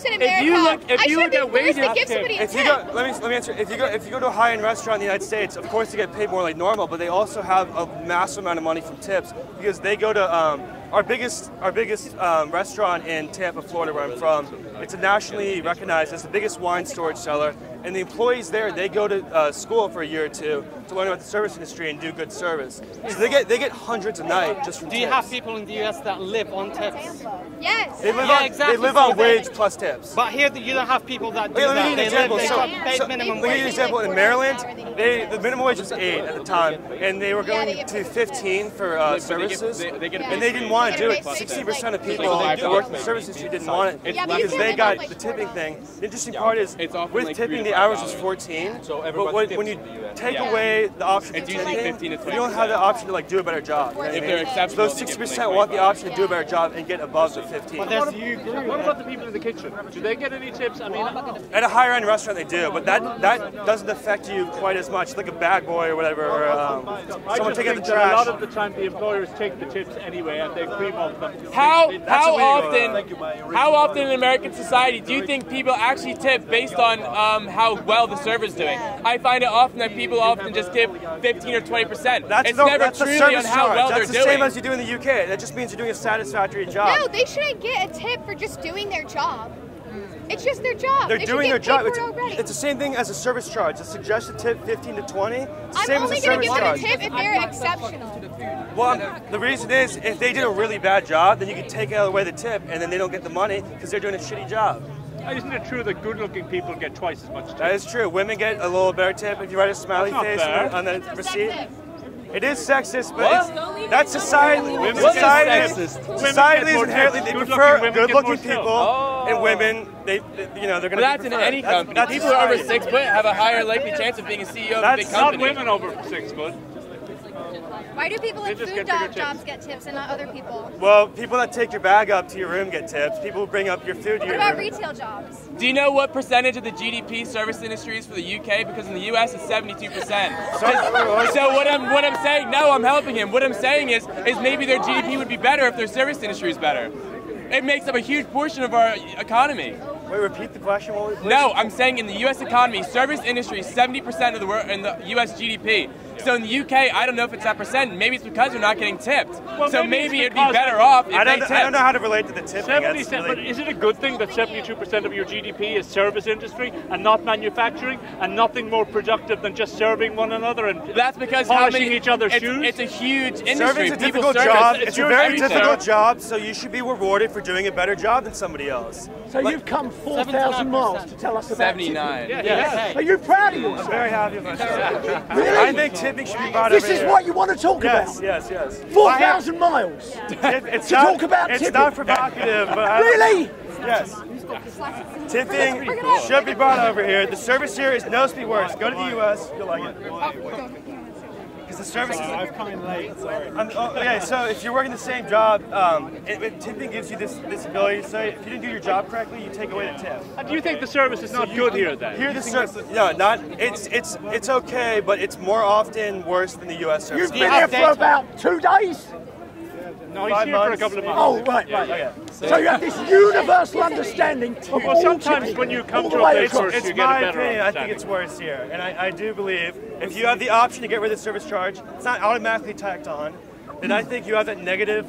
If you look at wages, let me answer. If you go to a high-end restaurant in the United States, of course they get paid more like normal, but they also have a massive amount of money from tips because they go to our biggest restaurant in Tampa, Florida, where I'm from, it's a nationally recognized as the biggest wine storage cellar. And the employees there, they go to school for a year or two to learn about the service industry and do good service. So they get hundreds a night just from Do you have people in the US that live on tips? Yes. They live on wage plus tips. But here you don't have people that do Let me that. give you an example. They got paid minimum Let me give you an wage. example. In Maryland, the minimum wage was 8 at the time, and they were going to 15 for services, and they didn't want to do it. 60% of people who work in the service industry didn't want it because they got the tipping thing. The interesting part is, with tipping, the average was 14, but when you take away the option of tipping, you don't have the option to like do a better job. You know what I mean? So those 60% want the option to do a better job and get above the 15. What about the people in the kitchen? Do they get any tips? I mean, at a higher end restaurant they do, but that doesn't affect you quite as much, like a bag boy or whatever, or someone taking the trash. A lot of the time the employers take the tips anyway and they cream up them. How often in American society do you think people actually tip based on how well the server's doing? I find it often that people often just tip 15 or 20%. It's never truly on how well they're doing. That's the same as you do in the UK. That just means you're doing a satisfactory job. No, they shouldn't get a tip for just doing their job. It's just their job. They're doing their job. It's the same thing as a service charge. A suggested tip 15 to 20. It's the I'm same only as a going to service give them a charge. tip if they're exceptional. Well, the reason is if they did a really bad job, then you can take away the tip, and then they don't get the money because they're doing a shitty job. Isn't it true that good-looking people get twice as much tip? That is true. Women get a little better tip if you write a smiley face on the receipt. It is sexist, but that's society. Society is inherently they prefer good-looking people, and women they're going to. But that's in any company. People who are over 6 foot have a higher likely chance of being a CEO of a big company. Not women over 6 foot. Why do people in food jobs get tips and not other people? Well, people that take your bag up to your room get tips. People who bring up your food to your room. What about retail jobs? Do you know what percentage of the GDP service industry is for the UK? Because in the US it's 72%. So what I'm saying, no, I'm helping him. What I'm saying is maybe their GDP would be better if their service industry is better. It makes up a huge portion of our economy. Wait, repeat the question. No, I'm saying in the U.S. economy, service industry is 70% of the world in the U.S. GDP. So in the UK, I don't know if it's that percent. Maybe it's because they're not getting tipped. Well, so maybe it'd be better off if they tipped. I don't know how to relate to the tipping. But is it a good thing that 72% of your GDP is service industry and not manufacturing, and nothing more productive than just serving one another and that's because polishing each other's shoes? It's a huge industry. Serving's a difficult job. It's a very difficult job, so you should be rewarded for doing a better job than somebody else. So you've come 4,000 miles to tell us about 79. Yes. Are you proud of yourself? I'm very happy about that. Really? I think tipping should be brought This over is here. what you want to talk Yes, about? yes. 4,000 miles It's to not, talk about it's tipping. not provocative, but Really? Yes. Tipping should be brought over here. The service here is no speed worse. Go to the U.S., you'll like it. Because the service is... I've come in late, sorry. Okay, so if you're working the same job, tipping gives you this ability. So if you didn't do your job correctly, you take away the tip. And do you think the service is not good here then? Here the service, no, not. It's okay, but it's more often worse than the U.S. service. You've been here for about 2 days? No, he's here for a couple of months. Oh, right. Okay. So you have this universal understanding of Well, all sometimes tipping when you come all to the a way place across. where you It's get a my better opinion. I think understanding. it's worse here, and I do believe if you have the option to get rid of the service charge, it's not automatically tacked on. Then I think you have that negative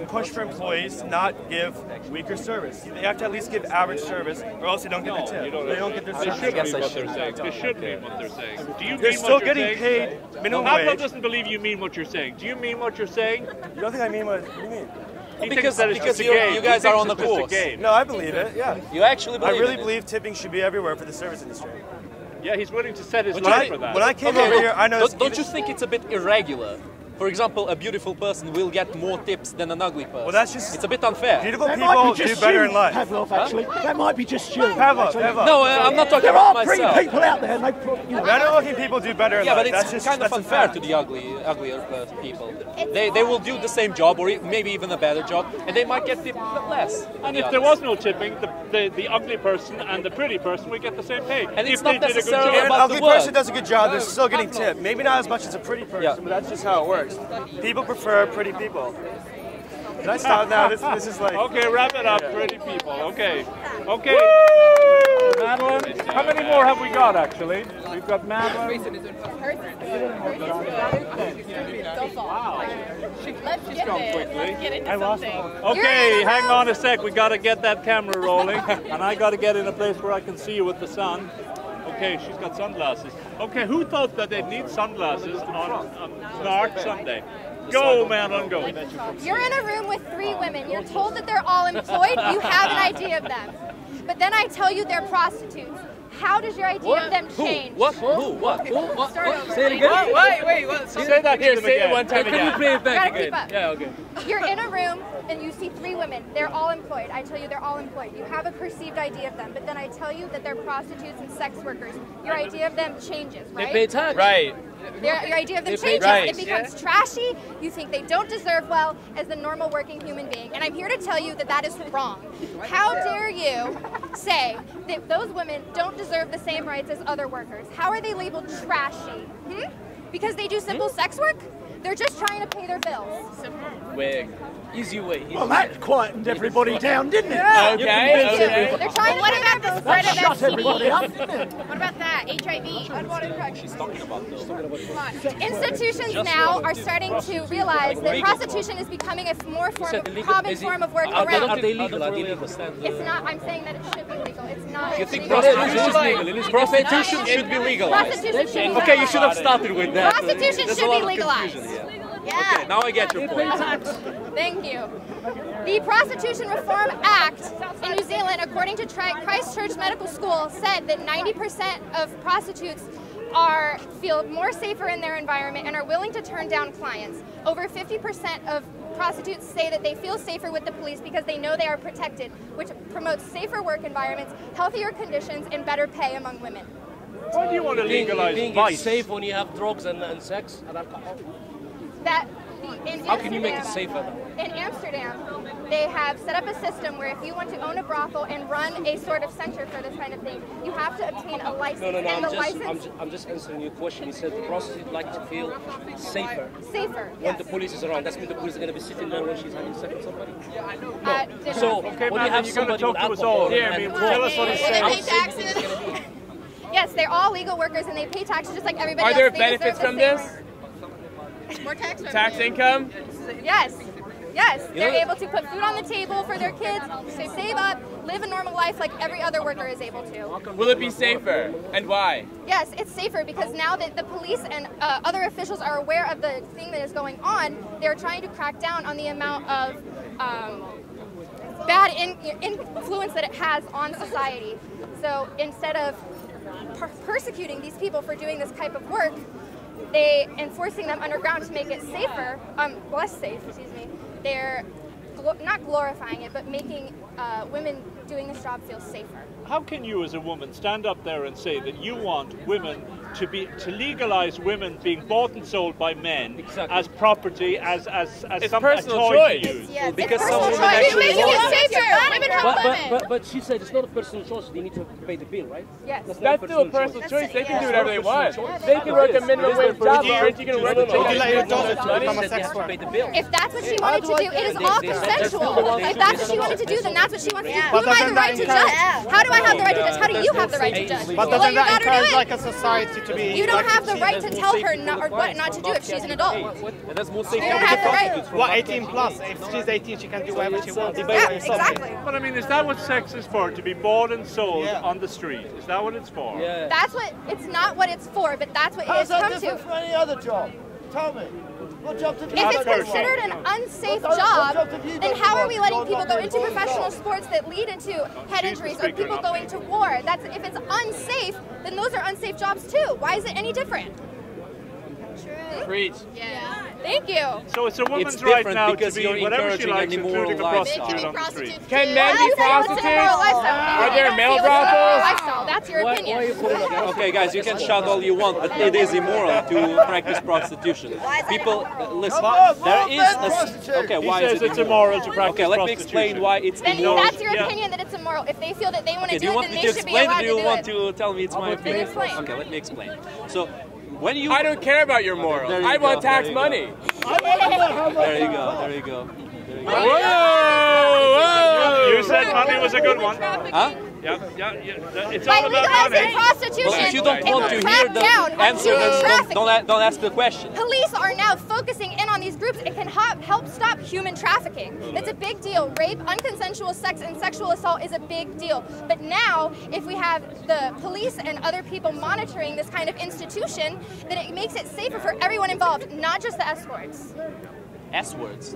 push for employees to not give weaker service. They have to at least give average service, or else they don't get the tip. They don't get their service. They should mean what they're saying. Do you They're mean still what you're getting saying? paid minimum Pablo wage. doesn't believe you mean what you're saying. Do you mean what you're saying? You don't think I mean what you mean? He Because thinks that it's just a you game. guys He are thinks on the it's just a course. game. No, I believe it. Yeah. You actually believe I really it? believe tipping should be everywhere for the service industry. Yeah, he's willing to set his When life for that. When I came over here, I know. Don't you think it's a bit irregular? For example, a beautiful person will get more tips than an ugly person. Well, that's just... It's a bit unfair. Beautiful That people might be do just better you, in life. Pavlov, actually. That might be just you. Pavlov. No, I'm not talking There about are pretty myself. people out there, and they, you know. Better-looking people do better in Yeah, life. but That's it's just, kind of that's a unfair fact. to the uglier people. They will do the same job, or maybe even a better job, and they might get tipped less. And if there was no tipping, the ugly person and the pretty person would get the same pay. And if it's not they did a good necessarily job. If an about ugly the work. person does a good job, they're still getting tipped. Maybe not as much as a pretty person, but that's just how it works. People prefer pretty people. Can I stop now? This is like... Okay, wrap it up, pretty people. Okay. Okay. Madeline, how many more have we got, actually? We've got Mama. Wow. She's gone quickly. Get into something. Okay, hang on a sec. We got to get that camera rolling, and I got to get in a place where I can see you with the sun. Okay, she's got sunglasses. Okay, who thought that they'd need sunglasses on Snark Sunday? Go, man, on go. You're in a room with 3 women. You're told that they're all employed. You have an idea of them. But then I tell you they're prostitutes. How does your idea of them change? What? Who? What? Say it again. Wait. What? Say that here. to them Say again. it one time Can again. you play it back again? Yeah, okay. You're in a room and you see 3 women. They're all employed. I tell you they're all employed. You have a perceived idea of them, but then I tell you that they're prostitutes and sex workers. Your idea of them changes, right? They pay tax. Right. Your idea of them changes. Right. It becomes trashy. You think they don't deserve well as a normal working human being. And I'm here to tell you that that is wrong. How dare you say that those women don't deserve the same rights as other workers? How are they labeled trashy? Because they do simple sex work? They're just trying to pay their bills. Wig. Easy way. Well, that quietened everybody down, didn't it? Yeah. Okay. They're trying to What about the spread of shut everybody up, STDs? didn't it? What about that? HIV? Unwanted pregnancy. She's talking about those. Institutions now are starting to realize that prostitution is becoming a more common form of work around. Are they legal? Are they legal? It's not. I'm saying that it should be legal. It's not. You think legal. prostitution should be legal? Prostitution should be legal. Okay, you should have started with that. Prostitution There's should a lot be of legalized. confusion here. Yeah. Okay, now I get your point. Thank you. The Prostitution Reform Act in New Zealand, according to Christchurch Medical School, said that 90% of prostitutes feel more safer in their environment and are willing to turn down clients. Over 50% of prostitutes say that they feel safer with the police because they know they are protected, which promotes safer work environments, healthier conditions, and better pay among women. Why do you want to legalize vice? It's safe when you have drugs and sex and alcohol. How can you make it safer? In Amsterdam, they have set up a system where if you want to own a brothel and run a sort of center for this kind of thing, you have to obtain a license. No, I'm just answering your question. You said the prostitute like to feel safer. Safer, When the police is around, that's when the police is going to be sitting there when she's having sex with somebody? No. So, okay, when you have somebody with alcohol tell us what he's saying. Yes, they're all legal workers and they pay taxes just like everybody else. Are there They benefits deserve from the this? same. More tax revenue. Tax income? Yes. Yes, they're able to put food on the table for their kids, to save up, live a normal life like every other worker is able to. Will it be safer? And why? Yes, it's safer because now that the police and other officials are aware of the thing that is going on, they're trying to crack down on the amount of bad influence that it has on society. So instead of persecuting these people for doing this type of work, they enforcing them underground to make it safer, less safe, excuse me. They're not glorifying it, but making women doing this job feel safer. How can you as a woman stand up there and say that you want women to legalize women being bought and sold by men as property, as some personal toy to choice. use? Yes, because it's some personal women choice. actually You want make it safer. Women help women. But she said it's not a personal choice. They need to pay the bill, right? Yes. That's still a personal choice. They can do whatever they want. They can work a minimum wage job. Aren't you going to work a job? If that's what she wanted to do, it is all consensual. If that's what she wanted to do, then that's what she wants to do. Who am I the right to judge? How do I have the right to judge? How do you have the right to judge? But doesn't that encourage like a society to be... You don't have the right to tell her what not to do if she's an adult. And that's more You safe. don't have the right. What, 18 plus? If she's 18, she can do whatever she wants. Yeah, exactly. But I mean, is that what sex is for? To be bought and sold on the street? Is that what it's for? Yeah. That's what, it's not what it's for, but that's what it has come to. from any other job? Tell me. What job did you If it's considered an unsafe job, then how are we letting people go into professional sports that lead into head injuries or people going to war? That's if it's unsafe, then those are unsafe jobs too. Why is it any different? Preach. Yeah. Thank you. So it's a woman's It's right different now to because be you're whatever she encouraging likes, an immoral including a lifestyle. prostitute on the street. Can men be prostitutes? Are there male brothels? Lifestyle. That's your opinion. Okay, guys, you can shout all you want, but it is immoral to practice prostitution. People, listen, there is a... Okay, why is it it's immoral to practice Okay, let me explain why it's Then immoral. that's your opinion that it's immoral. If they feel that they want to Okay, do do you it, want then me they to should be explain or allowed do to you do want it. to tell me it's my opinion? explain. Okay, let me explain. So, when you... I don't care about your morals. There you I want go, tax there you money. There you go, there you go. Whoa! You said money was a good one. Huh? It's By all about legalizing money. prostitution, Well, if you don't it want will to crack hear the down on answer, human then trafficking. don't ask the question. Police are now focusing in on these groups. It can help stop human trafficking. It's a big deal. Rape, unconsensual sex, and sexual assault is a big deal. But now, if we have the police and other people monitoring this kind of institution, then it makes it safer for everyone involved, not just the escorts. S-words.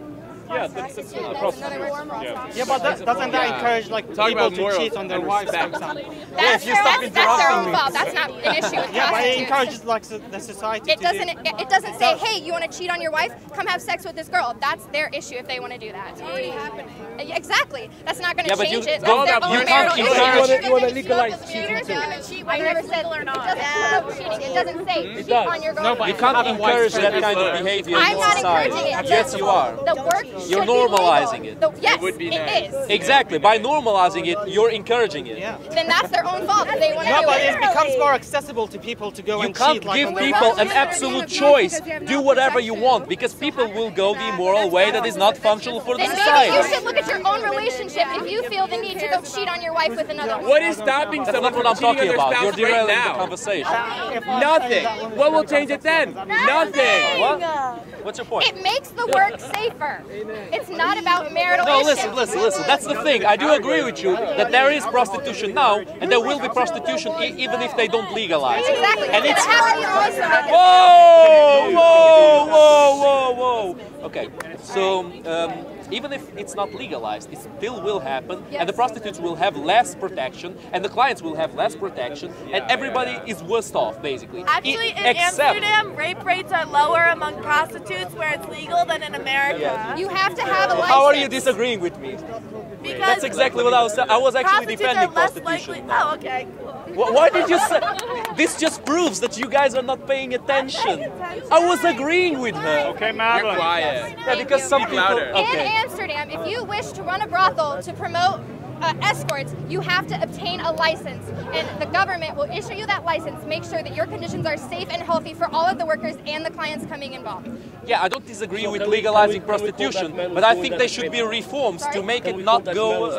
Yeah, that's another word for Yeah, but doesn't that encourage like Talk people about to morals cheat on their and wives, for respect. example? That's their own fault. That's not an issue with Yeah, but it prostitutes. encourages like the society. It doesn't say, hey, you want to cheat on your wife? Come have sex with this girl. That's their issue if they want to do that. It's already happening. Exactly. That's not going to change it. That's their own marital issue. You want to legalize cheating too. I never said it doesn't cheating. It doesn't say cheat on your girlfriend. You can't encourage that kind of behavior I'm in not society. encouraging it. Yes, you are. The work You're should be normalizing legal. it. Yes, it is. Exactly. By normalizing it, you're encouraging it. Yeah. Then that's their own fault if they want to No, do but it. it becomes more accessible to people to go You and can't cheat. Like give on their people wives. an absolute choice. Do whatever you want, because people will go the immoral way that is not functional for the Then maybe you society. should look at your own relationship if you feel the need to go cheat on your wife with another woman. What is stopping That's someone not what from I'm cheating talking on their about. You're spouse right derailing the now? conversation. Nothing. What will change it then? Nothing. What? What's your point? It makes the work safer. It's not about marital No, issues. listen. That's the thing. I do agree with you that there is prostitution now, and there will be prostitution even if they don't legalize it. Exactly. And it's whoa. Okay, so even if it's not legalized, it still will happen, and the prostitutes will have less protection, and the clients will have less protection, and everybody is worse off, basically. Actually, in Except Amsterdam, rape rates are lower among prostitutes where it's legal than in America. Yeah. You have to have a license. How are you disagreeing with me? Because That's exactly what I was saying. I was actually prostitutes defending are less prostitution. likely. Oh, okay, cool. Why did you say? This just proves that you guys are not paying attention. I was agreeing with her. Okay, Madeline. You're quiet. Yeah, because some people. louder. In Okay. Amsterdam, if you wish to run a brothel to promote escorts, you have to obtain a license, and the government will issue you that license. Make sure that your conditions are safe and healthy for all of the workers and the clients coming involved. Yeah, I don't disagree with legalizing prostitution, but I think there should be reforms to make it not go,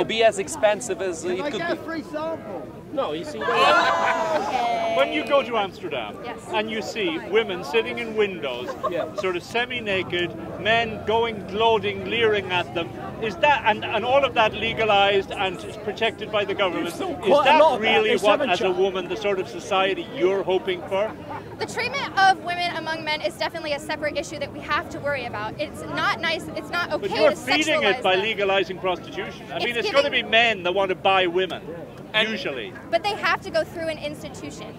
be as expensive as it could be. Free sample. No, you see. When you go to Amsterdam Yes. and you see women sitting in windows, sort of semi-naked, men going, gloating, leering at them, is that and all of that legalized and protected by the government? Is quite a lot that of really that. what, It's as a amateur. woman, the sort of society you're hoping for? The treatment of women among men is definitely a separate issue that we have to worry about. It's not nice. It's not okay But you're to feeding sexualize it by them. legalizing prostitution. I mean, it's giving- going to be men that want to buy women, usually. But they have to go through an institution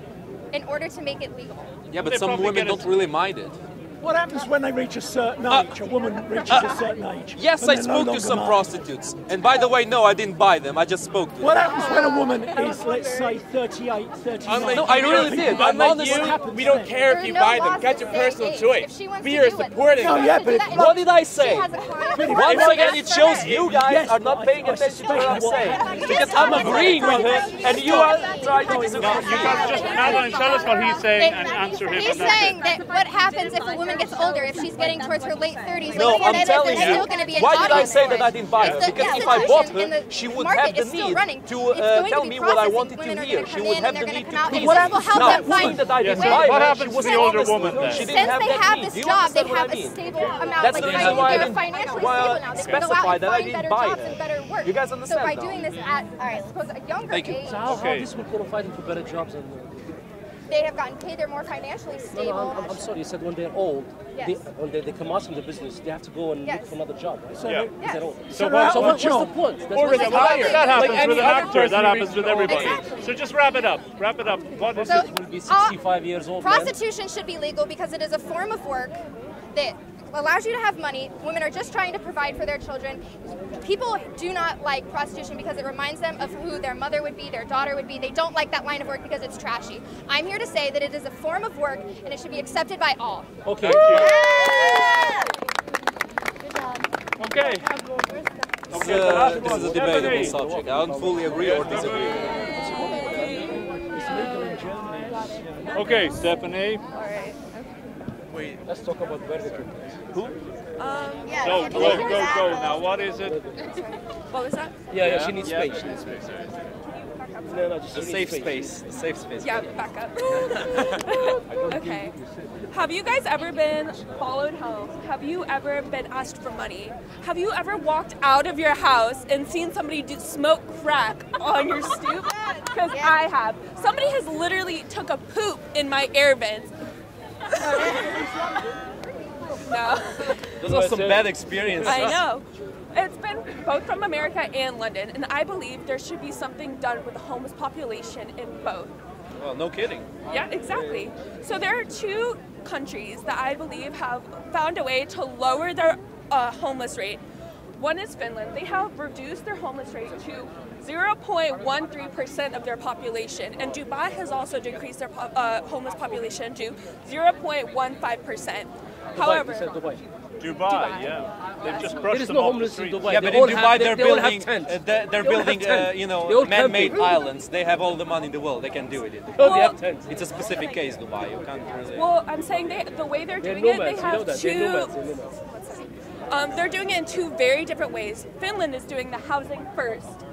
in order to make it legal. Yeah, but They some probably women get don't really mind it. What happens when they reach a certain age? A woman reaches a certain age. Yes, and I they're no spoke to longer some married. prostitutes. And by the way, no, I didn't buy them. I just spoke to them. What happens when a woman is, let's say, 38, 39? No, I really did. I'm Unlike honest. you, we don't care if you There are buy no them. laws That's that your say personal age. choice. If she wants We to are do it, supporting No, it. yeah, but it's What did I say? She has a client. Once again, it shows you guys Yes, are not but paying I attention to what I'm suspect- saying. Because I'm agreeing with her, and you are trying to disagree. You got just Madeline, tell us what he's saying and answer him. He's and that's saying it. that what happens if a woman gets older, if she's getting towards her late 30s, No, late I'm 40s, telling there's you. still going to be an Why did I audience say for that it. I didn't buy If her? the Because if I bought institution in her, the she would market have the is still need running, to it's going tell be me what I processing. wanted to Women are hear. gonna She come would in have and the they're need gonna to come out. please. This will help Now, them find saying that I didn't so buy what her, happens she to was the older honest. woman then? She didn't Since have they that have need. this Do you job, they understand what have I a mean? stable amount. That's like the they're reason why I they're didn't financially why stable I now. They can go out specified and that I find didn't better buy jobs her. and better work. You guys So understand by now? doing this at, I suppose, a younger Thank you. age, So how this will qualify them for better jobs? And, they have gotten paid. They're more financially stable. I'm sorry, you said when they're old, Yes. when they come out from the business, they have to go and Yes. look for another job, right? Yeah. Is that all? So what's the point? That's Or what- retire. That happens Like with any an other actor. person That who happens with reaches everybody. Exactly. So just wrap it up. Wrap it up. What is So, it? will be 65 years old. man. Prostitution should be legal because it is a form of work that allows you to have money. Women are just trying to provide for their children. People do not like prostitution because it reminds them of who their mother would be, their daughter would be. They don't like that line of work because it's trashy. I'm here to say that it is a form of work and it should be accepted by all. Okay. Okay. This is a debatable subject. I don't fully agree or disagree. Okay, Stephanie. All right. Let's talk about Behaviour. Who? Go, go. Now, what is it? What was that? Yeah, she needs space. She needs space. No, just the safe space. The safe space. Yeah, back up. Okay. Have you guys ever been followed home? Have you ever been asked for money? Have you ever walked out of your house and seen somebody smoke crack on your stoop? Because I have. Somebody has literally took a poop in my air vents. No. Those are some bad experiences. I know. It's been both from America and London, and I believe there should be something done with the homeless population in both. Well, no kidding. Yeah, exactly. So there are two countries that I believe have found a way to lower their homeless rate. One is Finland. They have reduced their homeless rate to 0.13% of their population, and Dubai has also decreased their homeless population to 0.15%. However, Dubai, yeah. They've just brushed them off the street. Yeah, but in Dubai they're building, you know, man-made islands. They have all the money in the world. They can do it. It's a specific case, Dubai. You can't really... Well, I'm saying the way they're doing it, they have two... they're doing it in two very different ways. Finland is doing the housing first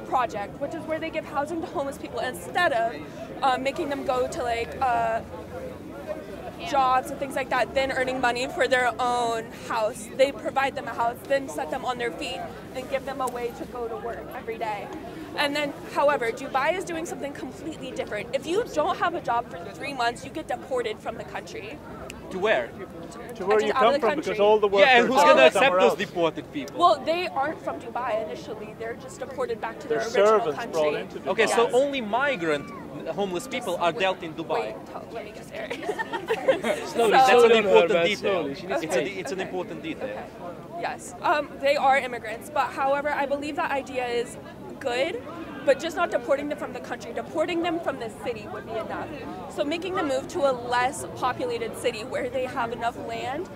project, which is where they give housing to homeless people instead of making them go to like jobs and things like that, then earning money for their own house. They provide them a house, then set them on their feet and give them a way to go to work every day. And then, however, Dubai is doing something completely different. If you don't have a job for 3 months, you get deported from the country. To where? To where you come from, because all the workers... Yeah, and who's going to accept those deported people? Well, they aren't from Dubai initially. They're just deported back to their original country. Okay, so only migrant homeless people are dealt in Dubai. Wait, let me get there. That's an important detail. It's an important detail. Yes, they are immigrants, but however, I believe that idea is good, but just not deporting them from the country. Deporting them from the city would be enough. So making them move to a less populated city where they have enough land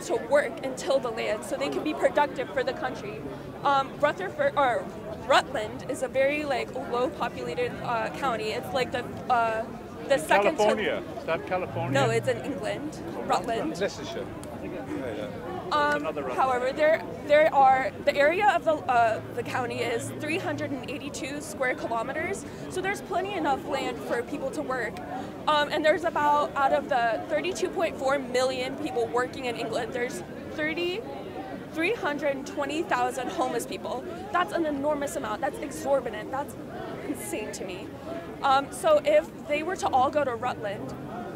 to work and till the land, so they can be productive for the country. Rutland is a very low populated county. It's like the second. California. Is that California? No, it's in England. Rutland. Leicestershire. However, the area of the county is 382 square kilometers, so there's plenty enough land for people to work. And there's about, out of the 32.4 million people working in England, there's 320,000 homeless people. That's an enormous amount. That's exorbitant. That's insane to me. So if they were to all go to Rutland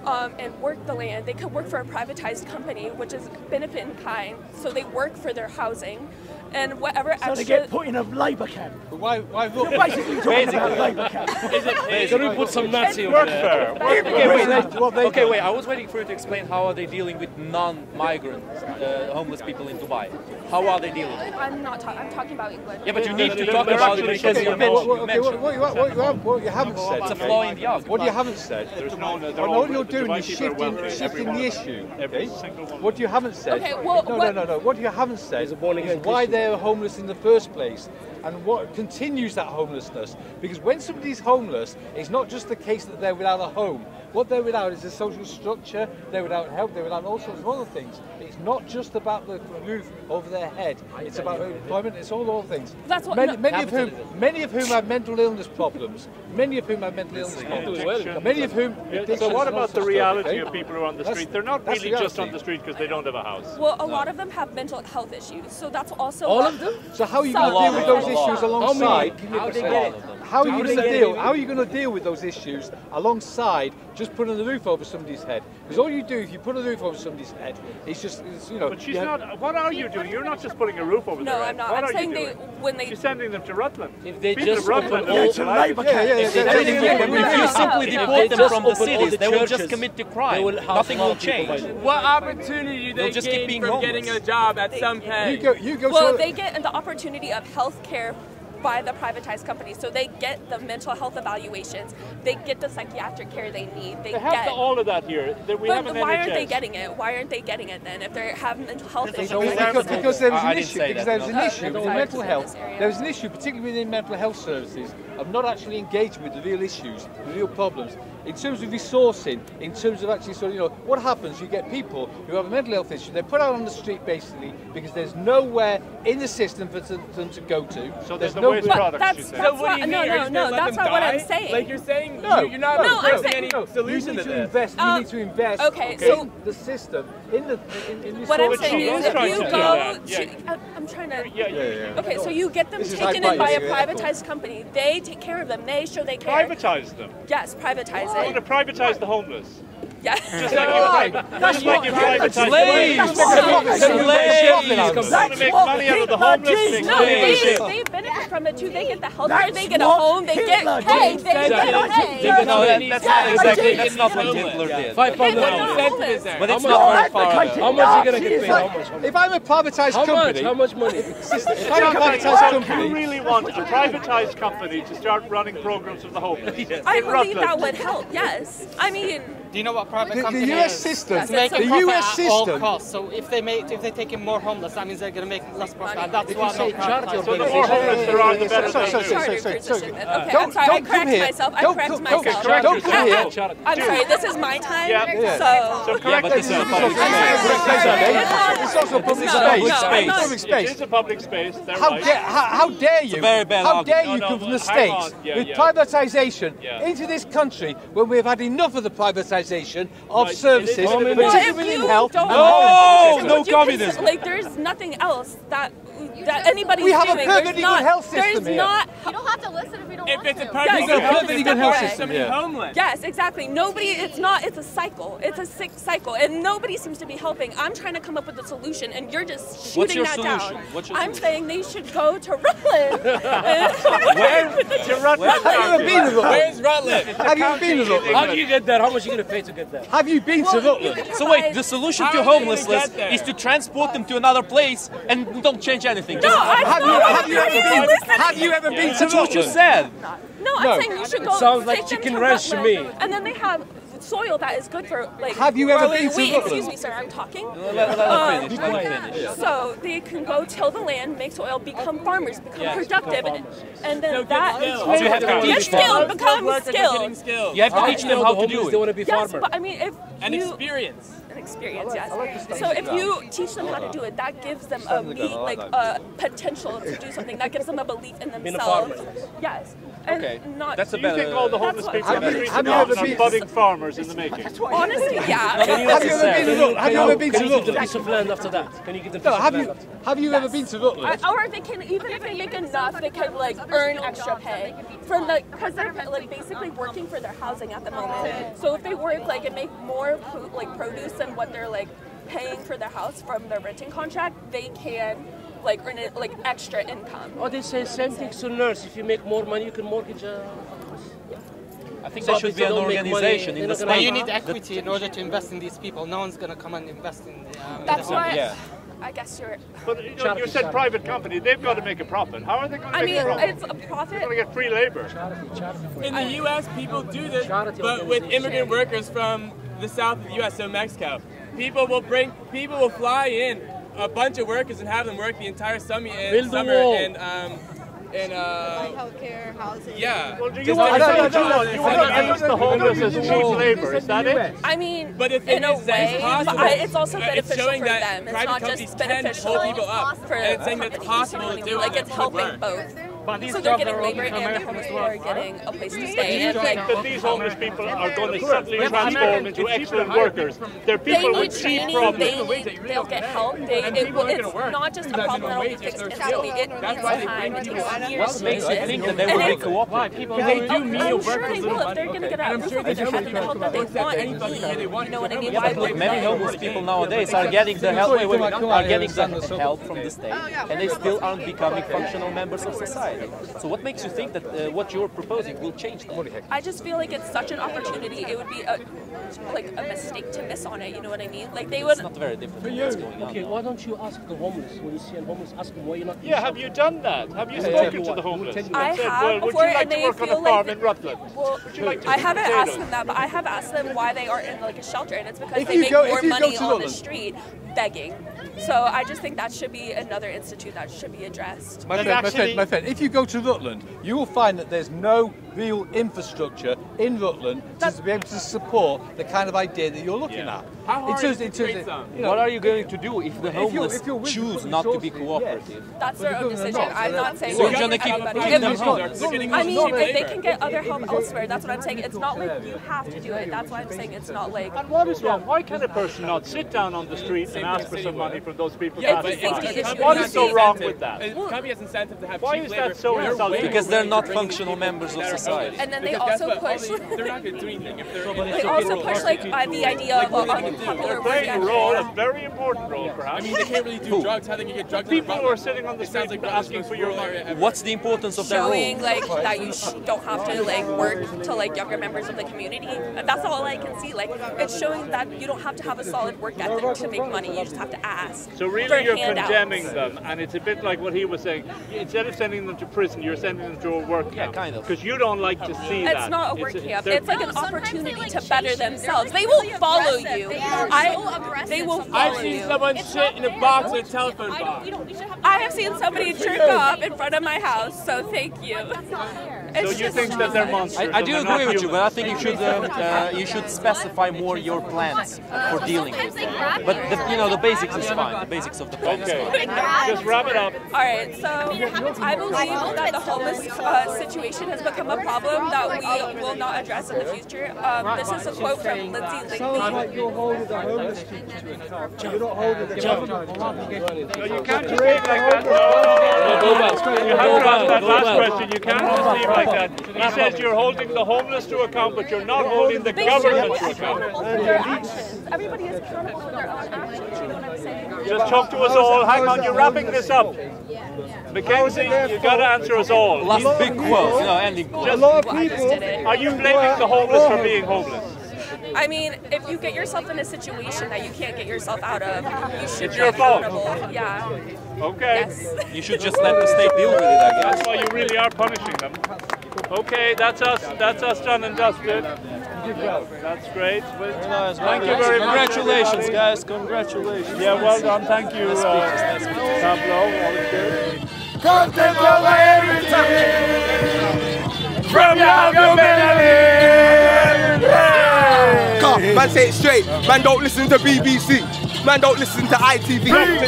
and work the land, they could work for a privatized company, which is benefit in kind. So they work for their housing, and whatever extra... So they get put in a labour camp. Why You're basically talking about a labour camp. Can we put some Nazi over there? Okay, wait, I was waiting for you to explain how are they dealing with non-migrant homeless people in Dubai. How are they dealing with it? I'm talking about England. Yeah, but you need to talk about it because you mentioned what you haven't said. It's a flaw in the argument. What you haven't said. All you're doing is shifting the issue. Okay? What you haven't said. Okay, well, no. What you haven't said is why they're homeless in the first place, and what continues that homelessness. Because when somebody's homeless, it's not just the case that they're without a home. What they're without is a social structure, they're without help, they're without all sorts of other things. It's not just about the roof over their head, it's about employment, it's all other things. That's what many of whom have mental illness problems. Many of whom. So what about the reality of people who are on the street? They're not really just on the street because they don't have a house. Well, a lot of them have mental health issues, so that's also... All of them? So how are you going to deal with those issues alongside? How are you going to deal with those issues alongside just putting a roof over somebody's head? Because all you do if you put a roof over somebody's head, it's just, you know... But she's not... What are you doing? You're not just putting a roof over their head. No, I'm not. I'm saying You're sending them to Rutland. If they People just Rutland if you simply deport them from the cities, they will just commit the crime. Nothing will change. What opportunity do they gain from getting a job at some pay? Well, they get the opportunity of health care by the privatized companies. So they get the mental health evaluations, they get the psychiatric care they need. They have all of that here. We have an why NHS. aren't they getting it? Why aren't they getting it then if they have mental health issues? Because there was an issue. Because there was an issue with mental health. There was an issue, particularly within mental health services, of not actually engaging with the real issues, the real problems. In terms of resourcing, in terms of actually sort of, you know, what happens, you get people who have a mental health issue, they're put out on the street basically because there's nowhere in the system for them to go to. So there's no waste products, you say. No, that's not what I'm saying. Like you're saying, no, you're not proposing any solution to this. You need to invest in the system, in what I'm saying is if you go to, I'm trying to, okay, so you get them taken in by a privatized company, they take care of them, they show they care. Privatize them? Yes, privatize You want to privatize the homeless? Yes. Just like you privatize slaves. Slaves. Want to make money out of the homeless? No, they benefit from it too. They get the health care, they get a home, they get pay, they get pay. No, that's not exactly. That's not what Hitler did. But it's not very far. How much are you going to get paid? If I'm a privatized company, how much money? If I'm a privatized company, you really want a privatized company to start running programs for the homeless? I believe that would help. Yes, I mean. Do you know what private company the US is? system, It's making the profit US at system. all costs. So if they take in more homeless, that means they're going to make less profit. And that's why So the more homeless there are, the better they do. Okay, I'm sorry, I correct myself. Don't come here. I'm sorry, this is my time, So correct yourself. It's also public space. It is a public space. How dare you? How dare you come from the States with Yeah. privatisation into this country when we've had enough of the privatisation of services, particularly in health? No communism. Like there's nothing else that anybody's We have a doing. perfectly good health system There's here. not. You don't have to listen if you don't want to. It's a perfectly good health system. homeless. Yes, exactly. Nobody. It's not. It's a cycle. It's a sick cycle, and nobody seems to be helping. I'm trying to come up with a solution, and you're just shooting that down. I'm saying they should go to Rutland. Where? To Rutland. Have you ever been to Rutland? Where's Rutland? Have you ever been to Rutland? How do you get there? How much are you going to pay to get there? Have you been to Rutland? So wait, the solution to homelessness is to transport them to another place and don't change anything. No, Have you ever been to That's what you Rutland? said. No, I'm saying you should go. Sounds like take them chicken to ranch to Rutland, me. And then they have soil that is good for like. Have you ever been to Wait, Rutland? excuse me, sir. I'm talking. Let her finish. So they can go till the land, make soil, become farmers, become productive, and then get skilled, become skilled. You have to teach them how to do They it. want to be Yes, farmer. but I mean, if An you, experience. an experience, yes. So if you teach them how to do it, that gives them a potential to do something. That gives them a belief in themselves. Yes. And not. That's a Do you think all the homeless people in the streets have you are ever been- budding farmers in the making? Honestly, yeah. Have you ever been to Rutland? Have you ever been to Can you give them Rutland? piece of land after that? Can you give them No, piece of land? have you ever been to Rutland? Or they can, even if they make enough, they can like earn extra pay from because they're like basically working for their housing at the moment. So if they work like and make more produce than what they're like paying for their house from their renting contract, they can like earn it like extra income. Oh, they say same thing to nurse. If you make more money, you can mortgage a I think there should be an organization in the But state. you need equity in order to invest in these people. No one's going to come and invest in That's the why. Yeah. I guess you're. But you said private company, they've got to make a profit. How are they going to I make mean, a profit? it's a profit. They're going to get free labor. In the U.S., people do this, but with immigrant workers from the south of the U.S., so Mexico. People will fly in a bunch of workers and have them work the entire summer in healthcare, housing. Yeah. Well, you want to use the homeless as cheap labor, is that it? I mean, But if in it a is then way, possible, but it's also it's beneficial showing for that them. It's private not companies just can beneficial pull people up, for and it's saying that it's possible to do it. Like it's helping both. But these So they're jobs getting are labor open for and the Americans homeless as people well. are getting a place to Do stay. you And think like that these homeless people are going to suddenly transform into excellent workers? They're they people need with cheap training, problems. they'll get help. It's not just a problem that will be fixed instantly. It needs time. It takes years to Makes do me this. think that they will be cooperative. People they do menial I'm work sure for they little will if money. they're going to get out And I'm of sure they they're should having the help that they want and anything need. they want. You know what I mean? Yeah, but look, many homeless people nowadays are getting the help, are getting the help from the state, and they still aren't becoming functional members of society. society. So what makes you think that what you're proposing will change that? I just feel like it's such an opportunity. It would be a mistake to miss on it. You know what I mean? Like they would. It's not very different from what's going on. Okay, why don't you ask the homeless when you see a homeless? Ask them why you're not. Yeah, have you done that? Have you spoken to the homeless? I have well, before, would you like and to they work on feel a farm like in Rutland? Well, would you like to I pick haven't potatoes? asked them that, but I have asked them why they are in like a shelter, and it's because If they you make go- more if you go money to on the Rutland- street begging. So I just think that should be another institute that should be addressed. My friend, if you go to Rutland, you will find that there's no real infrastructure in Rutland to be able to support the kind of idea that you're looking at. How hard is it to create some? What are you going to do if the homeless choose not to be cooperative? That's their own decision. I'm not saying So we're you're gonna keep everybody. keep them home. I mean, if they can get other help elsewhere, that's what I'm saying. It's not like you have to do it. That's why I'm saying it's not like. And what is wrong? Why can a person not sit down on the street and ask for some money from those people? Yeah, it's a safety issue. What is so wrong with that? It can't be as incentive to have Why cheap is labor. that so insulting? Because they're not functional members of society. And then they Because also guess what? push. They're not going to do anything if they're. They also push like the idea of unpopular work Playing a role, a ethic. very important role, perhaps. I mean, they can't really do drugs. How they can get drugs? People who are sitting on the It sounds street like asking for your money. What's the importance of their role? Showing like that you don't have to like work to like younger members of the community. And that's all I can see. Like it's showing that you don't have to have a solid work ethic to make money. You just have to ask. So really for you're handouts. condemning them, and it's a bit like what he was saying. Instead of sending them to prison, you're sending them to a work camp. kind of. Because you don't like to see that. It's not a work camp. they're- It's like an opportunity to better themselves. They will follow you. They will follow I've seen you. someone shit in a box in a telephone box. I have seen somebody jerk off in front of my house, so thank you. So you think that they're monsters? I do agree with you, but I think you should specify more your plans for dealing with it. But the basics is fine. The basics of the plan is Okay, fine. just wrap it up. All right, so I believe that the homeless situation has become a problem that we will not address in the future. This is a quote from Lindsay Sounds like Lingley. you're holding the homeless people to account. You're not holding the government. No, you can't just leave like that. No. You have to ask that last question. You can't just leave like that. He says you're holding the homeless to account, but you're not holding the government to account. Their actions. Everybody is accountable for their own actions. You know what I'm saying? Just talk to us all. Hang on, you're wrapping this up. Mackenzie, you got to answer us all. Last big quote, ending quote. A lot of people. Are you blaming the homeless for being homeless? I mean, if you get yourself in a situation that you can't get yourself out of, you should It's be your fault. accountable. Yeah. Okay. Yes. You should just let the state deal with it, I guess. That's why you really are punishing them. Okay, that's us. That's us done and dusted. That's great. Thank you very much. Congratulations, guys. Congratulations. Yeah, well done. Thank you, Pablo. Always good. Come take over everything from your government. Man, say it straight. Man, don't listen to BBC. Man, don't listen to ITV.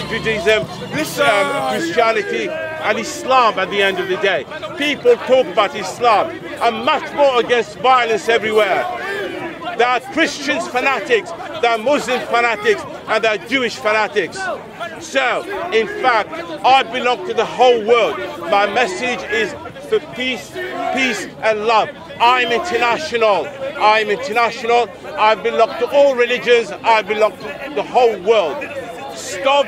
Judaism, Christianity, and Islam at the end of the day. People talk about Islam. I'm much more against violence everywhere. There are Christians fanatics, there are Muslim fanatics, and there are Jewish fanatics. So, in fact, I belong to the whole world. My message is for peace, peace and love. I'm international. I'm international. I belong to all religions. I belong to the whole world. Stop